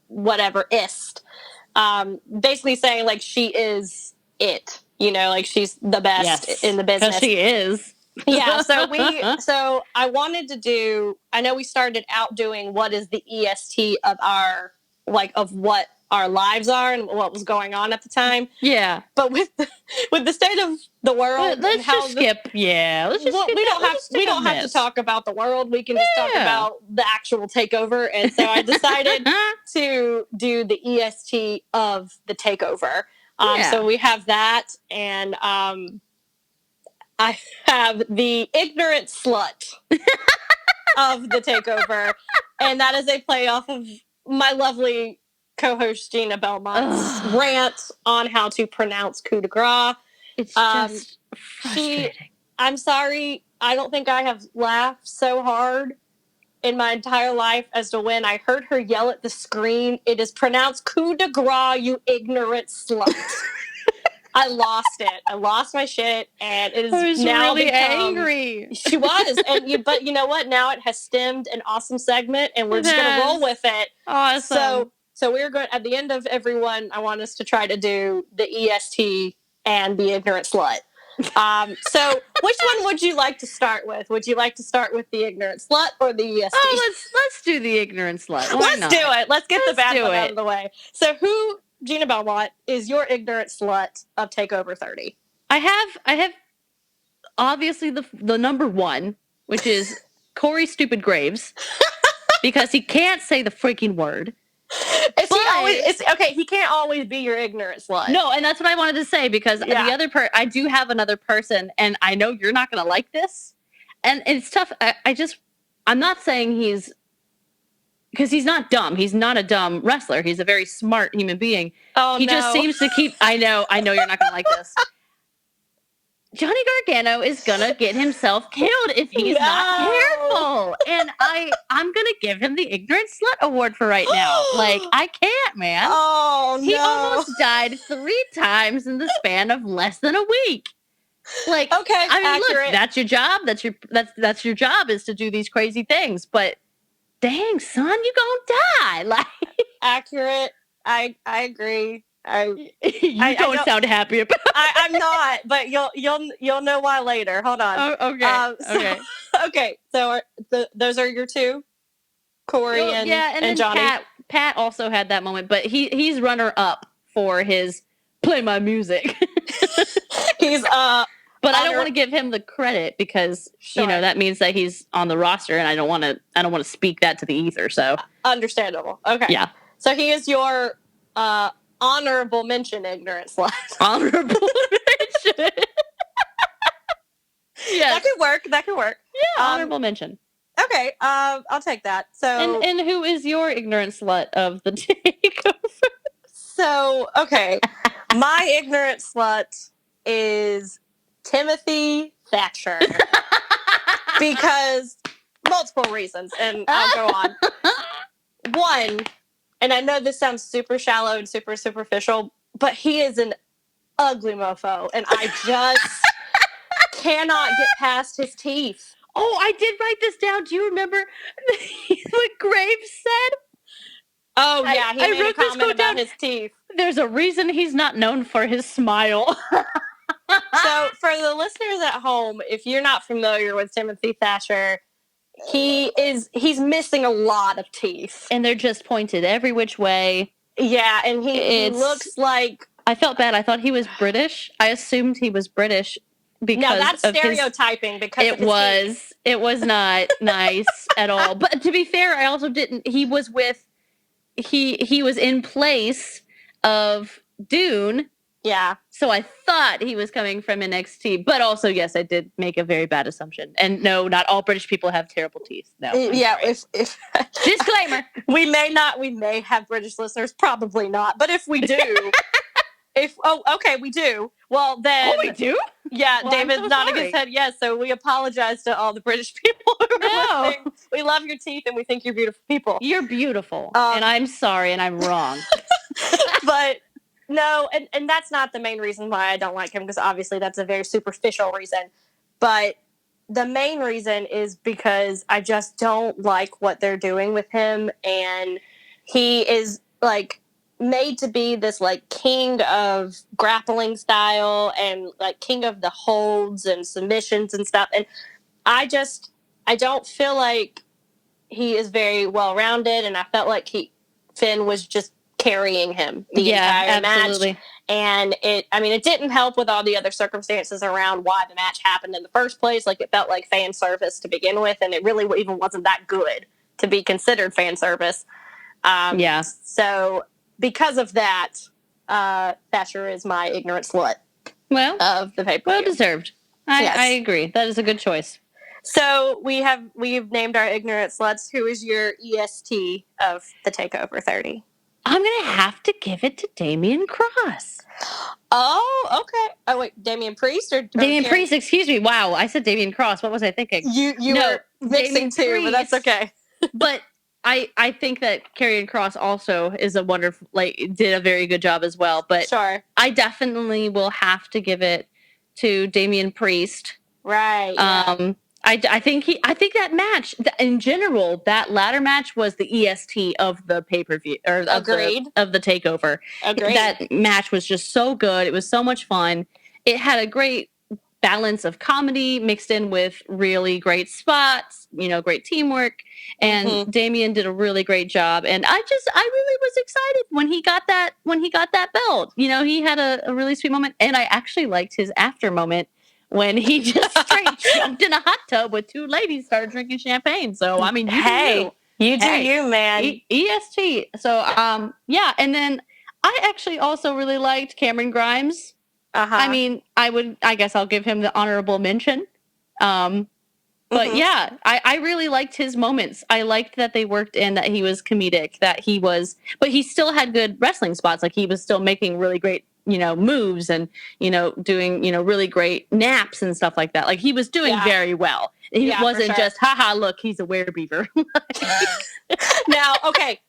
whatever ist. Basically saying like she is it, like she's the best in the business. Because she is. Yeah, so I wanted to do, I know we started out doing what is the EST of of what our lives are and what was going on at the time. Yeah. But with the state of the world, let's just skip. We don't have to talk about the world. We can just talk about the actual takeover. And so I decided to do the EST of the takeover. So we have that, and I have the ignorant slut of the takeover, and that is a play off of my lovely co-host Gina Belmont's rant on how to pronounce coup de grace. It's just frustrating. I'm sorry, I don't think I have laughed so hard in my entire life as to when I heard her yell at the screen, "It is pronounced coup de grace, you ignorant slut." I lost it. I lost my shit, and it is now really angry. She was, but you know what? Now it has stemmed an awesome segment, and we're just gonna roll with it. Awesome. So we're going at the end of everyone. I want us to try to do the EST and the ignorant slut. So which one would you like to start with? Would you like to start with the ignorant slut or the EST? Oh, let's do the ignorant slut. Let's do it. Let's get the bad one out of the way. So who, Gina Belmont, is your ignorant slut of TakeOver 30? I have obviously the number one, which is Corey Stupid Graves, because he can't say the freaking word. He can't always be your ignorant slut. No, and that's what I wanted to say, because the other I do have another person, and I know you're not going to like this, and it's tough. I'm not saying because he's not dumb. He's not a dumb wrestler. He's a very smart human being. Oh, he just seems to keep. I know you're not going to like this. Johnny Gargano is gonna get himself killed if he's not careful, and I'm gonna give him the ignorant slut award for right now. Like, I can't, man. Oh, he almost died 3 times in the span of less than a week. Like, okay, I mean, accurate. Look, that's your job. That's your job, is to do these crazy things. But dang, son, you gonna die. Like, accurate. I agree. You don't sound happy about it. I'm not, but you'll know why later. Hold on. Oh, okay. Okay. So those are your 2, Corey and Johnny. Pat also had that moment, but he's runner up for his play my music. He's but I don't want to give him the credit, because that means that he's on the roster, and I don't want to speak that to the ether. So understandable. Okay. Yeah. So he is your honorable mention ignorant slut. Honorable mention. Yeah, that could work. Yeah, honorable mention. Okay, I'll take that. So, and who is your ignorant slut of the takeover? So, okay, my ignorant slut is Timothy Thatcher, because multiple reasons, and I'll go on. One, and I know this sounds super shallow and super superficial, but he is an ugly mofo, and I just cannot get past his teeth. Oh, I did write this down. Do you remember what Graves said? Oh, yeah, he made a comment about his teeth. There's a reason he's not known for his smile. So, for the listeners at home, if you're not familiar with Timothy Thatcher, he's missing a lot of teeth. And they're just pointed every which way. Yeah, and he looks like... I felt bad. I thought he was British. I assumed he was British because no, that's stereotyping because of his teeth. It was not nice at all. But to be fair, I also didn't... He was in place of Dune. Yeah. So I thought he was coming from NXT, but also, yes, I did make a very bad assumption. And no, not all British people have terrible teeth. No. Yeah. If disclaimer, we may have British listeners, probably not. But if we do, we do. Well, then. Oh, we do? Yeah, well, David's nodding his head yes. So we apologize to all the British people who are listening. We love your teeth and we think you're beautiful people. You're beautiful. And I'm sorry and I'm wrong. But no, and that's not the main reason why I don't like him, because obviously that's a very superficial reason. But the main reason is because I just don't like what they're doing with him. And he is like made to be this like king of grappling style and like king of the holds and submissions and stuff. And I don't feel like he is very well rounded. And I felt like Finn was just carrying him the entire match. And it didn't help with all the other circumstances around why the match happened in the first place. Like, it felt like fan service to begin with, and it really even wasn't that good to be considered fan service. So because of that, Thatcher is my ignorant slut. Well, of the pay-per-view. Well deserved. I agree. That is a good choice. So we've named our ignorant sluts. Who is your EST of the TakeOver 30? I'm going to have to give it to Damian Cross. Oh, okay. Oh, wait, Damian Priest or Damian Priest, excuse me. Wow, I said Damian Cross. What was I thinking? You were mixing two, but that's okay. But I think that Carrion Cross also is a wonderful, did a very good job as well. But sure. I definitely will have to give it to Damian Priest. Right. Yeah. I think that match in general, that ladder match was the EST of the pay-per-view or of the TakeOver. Agreed. That match was just so good. It was so much fun. It had a great balance of comedy mixed in with really great spots, great teamwork. And Damian did a really great job. And I really was excited when he got that belt. He had a really sweet moment. And I actually liked his after moment when he just straight jumped in a hot tub with two ladies, started drinking champagne. So, I mean, you do you, man. EST. So, and then I actually also really liked Cameron Grimes. I mean, I guess I'll give him the honorable mention. But yeah, I really liked his moments. I liked that they worked in that he was comedic, but he still had good wrestling spots. Like, he was still making really great moves and, doing, really great naps and stuff like that. Like, he was doing very well. He wasn't just, haha, look, he's a werebeaver. Now, okay,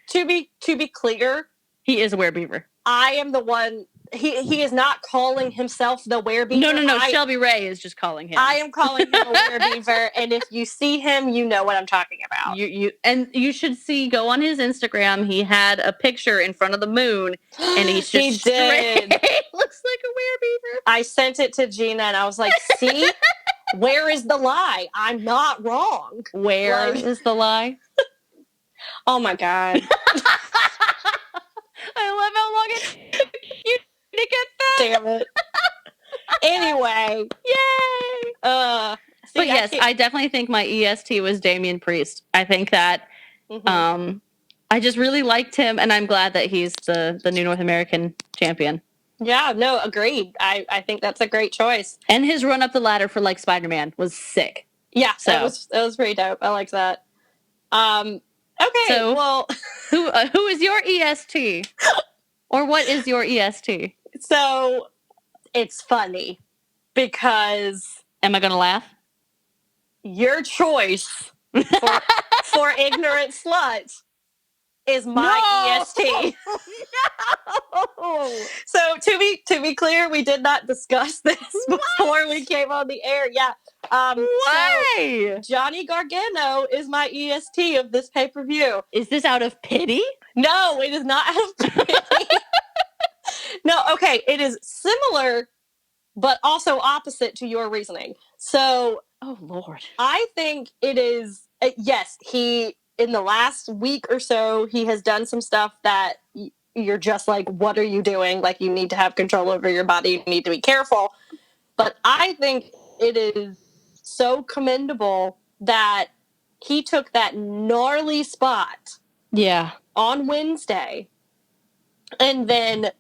to be clear, he is a werebeaver. I am the one, he is not calling himself the werebeaver. No, Shelby Ray is just calling him. I am calling him a werebeaver, and if you see him, you know what I'm talking about. You should go on his Instagram. He had a picture in front of the moon, and he's just he did. Looks like a werebeaver. I sent it to Gina, and I was like, see? Where is the lie? I'm not wrong. Where is the lie? Oh, my God. I love how long it took you to get that. Damn it. Anyway. Yay. But yes, I definitely think my EST was Damian Priest. I think that I just really liked him, and I'm glad that he's the new North American champion. Yeah, no, agreed. I think that's a great choice. And his run up the ladder for Spider-Man was sick. Yeah, so that was pretty dope. I like that. Okay, so, well, who is your EST? Or what is your EST? So, it's funny because... Am I going to laugh? Your choice for ignorant slut is my EST. No. So to be clear, we did not discuss this before we came on the air. Yeah. Why? So Johnny Gargano is my EST of this pay-per-view. Is this out of pity? No, it is not out of pity. No, okay, it is similar, but also opposite to your reasoning. So, oh Lord, I think it is. Yes, he in the last week or so he has done some stuff that you're just like, what are you doing? Like, you need to have control over your body. You need to be careful. But I think it is so commendable that he took that gnarly spot. Yeah. On Wednesday, and then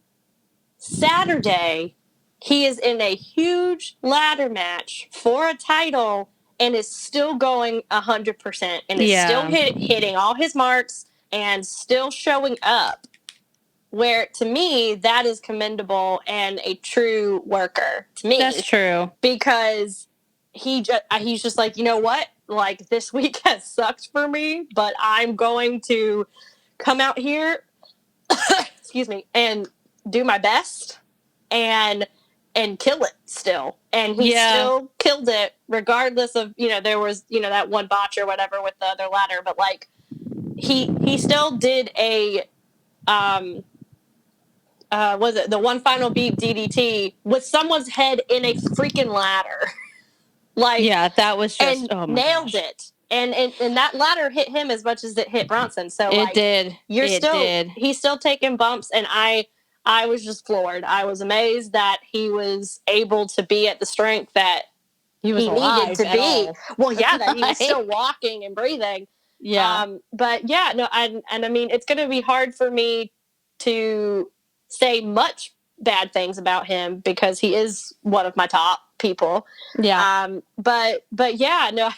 Saturday, he is in a huge ladder match for a title and is still going 100% and is still hitting all his marks and still showing up. Where, to me, that is commendable and a true worker to me. That's true. Because he's just like, you know what? Like, this week has sucked for me, but I'm going to come out here, excuse me, and do my best and kill it still. And he still killed it regardless of, there was, that one botch or whatever with the other ladder, but like he still did a was it the one final beat DDT with someone's head in a freaking ladder. Like, yeah, that was just nailed it. And that ladder hit him as much as it hit Bronson. So it did. He's still taking bumps, and I was just floored. I was amazed that he was able to be at the strength that he needed to be. Well, yeah, that he was still walking and breathing. Yeah. But yeah, no, and I mean, it's going to be hard for me to say much bad things about him because he is one of my top people. Yeah. But yeah, no,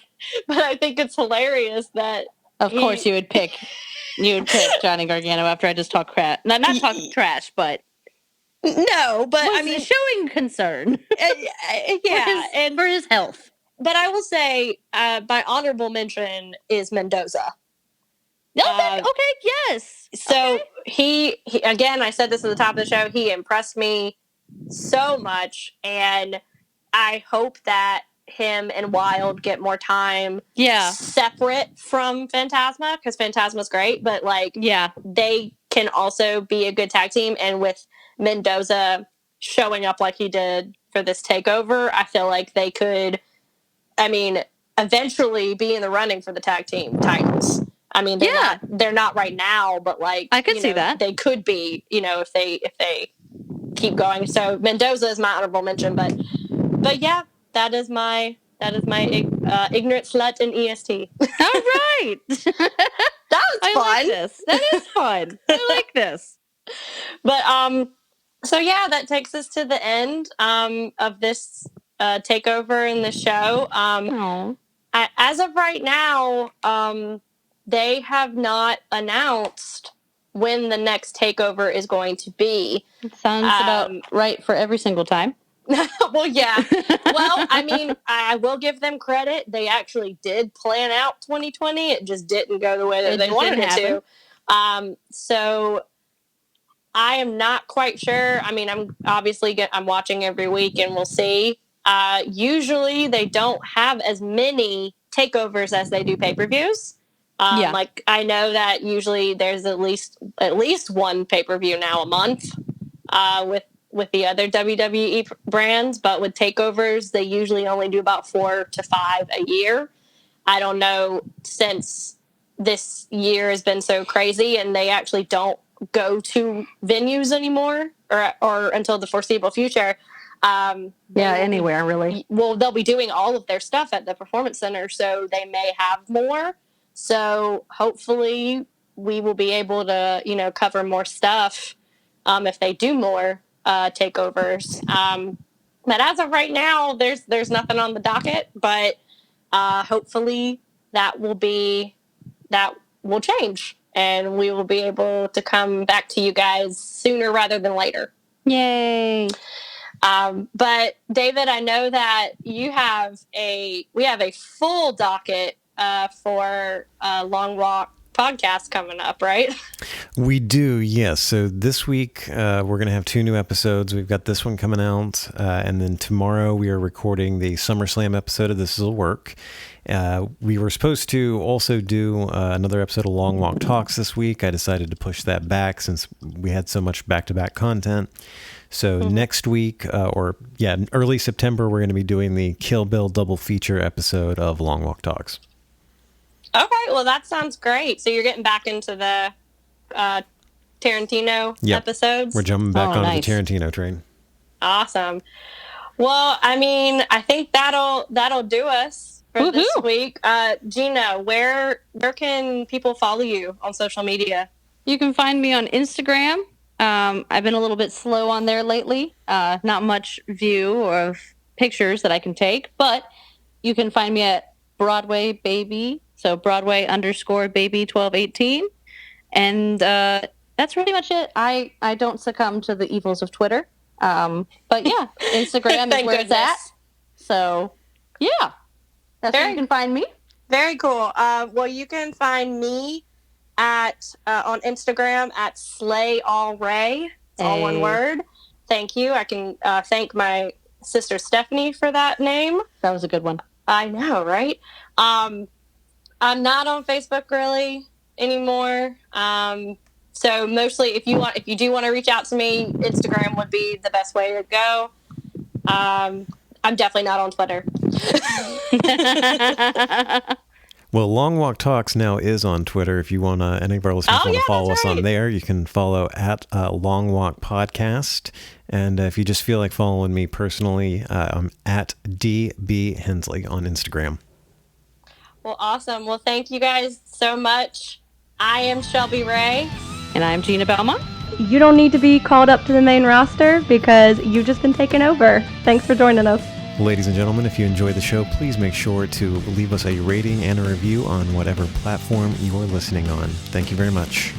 but I think it's hilarious that of course you would pick Johnny Gargano after I just talk crap. Not talk trash, but no, but I mean showing concern. Yeah, for his health. But I will say my honorable mention is Mendoza. Okay, yes. So he again, I said this at the top of the show, he impressed me so much, and I hope that him and Wild get more time separate from Phantasma, because Phantasma's great, but they can also be a good tag team. And with Mendoza showing up like he did for this takeover, I feel like they could, eventually be in the running for the tag team titles. I mean, they're not right now, but I could see that they could be, if they keep going. So Mendoza is my honorable mention, but yeah, that is my ignorant slut and EST. All right, that was fun. Like this. That is fun. I like this. But so yeah, that takes us to the end of this takeover in the show. As of right now, they have not announced when the next takeover is going to be. It sounds about right for every single time. Well, yeah. Well, I mean, I will give them credit. They actually did plan out 2020. It just didn't go the way that they wanted it to. So I am not quite sure. I mean, I'm watching every week, and we'll see. Usually they don't have as many takeovers as they do pay-per-views. Like, I know that usually there's at least one pay-per-view now a month with the other WWE brands, but with takeovers, they usually only do about 4 to 5 a year. I don't know, since this year has been so crazy and they actually don't go to venues anymore or until the foreseeable future. Anywhere really. Well, they'll be doing all of their stuff at the Performance Center, so they may have more. So hopefully we will be able to, cover more stuff if they do more takeovers. But as of right now, there's nothing on the docket, but hopefully that will change, and we will be able to come back to you guys sooner rather than later. Yay. But David, I know that we have a full docket for Long Walk podcast coming up, right? We do, yes. So this week we're going to have 2 new episodes. We've got this one coming out, and then tomorrow we are recording the SummerSlam episode of This Is a Work. We were supposed to also do another episode of Long Walk Talks this week. I decided to push that back since we had so much back-to-back content. So next week, early September, we're going to be doing the Kill Bill double feature episode of Long Walk Talks. Okay, well, that sounds great. So you're getting back into the Tarantino episodes? We're jumping back onto the Tarantino train. Awesome. Well, I mean, I think that'll do us for this week. Gina, where can people follow you on social media? You can find me on Instagram. I've been a little bit slow on there lately. Not much view of pictures that I can take, but you can find me at Broadway Baby. So Broadway_baby1218. And that's pretty much it. I don't succumb to the evils of Twitter. But yeah, Instagram is where it's at. So yeah, that's where you can find me. Very cool. Well, you can find me at on Instagram at SlayAllRay. It's all one word. Thank you. I can thank my sister Stephanie for that name. That was a good one. I know, right? I'm not on Facebook really anymore. So mostly if you do want to reach out to me, Instagram would be the best way to go. I'm definitely not on Twitter. Well, Long Walk Talks now is on Twitter. If you want any of our listeners want to follow us on there, you can follow at Long Walk Podcast. And if you just feel like following me personally, I'm at DB Hensley on Instagram. Well, awesome. Well, thank you guys so much. I am Shelby Ray. And I'm Gina Belmont. You don't need to be called up to the main roster because you've just been taken over. Thanks for joining us. Ladies and gentlemen, if you enjoy the show, please make sure to leave us a rating and a review on whatever platform you are listening on. Thank you very much.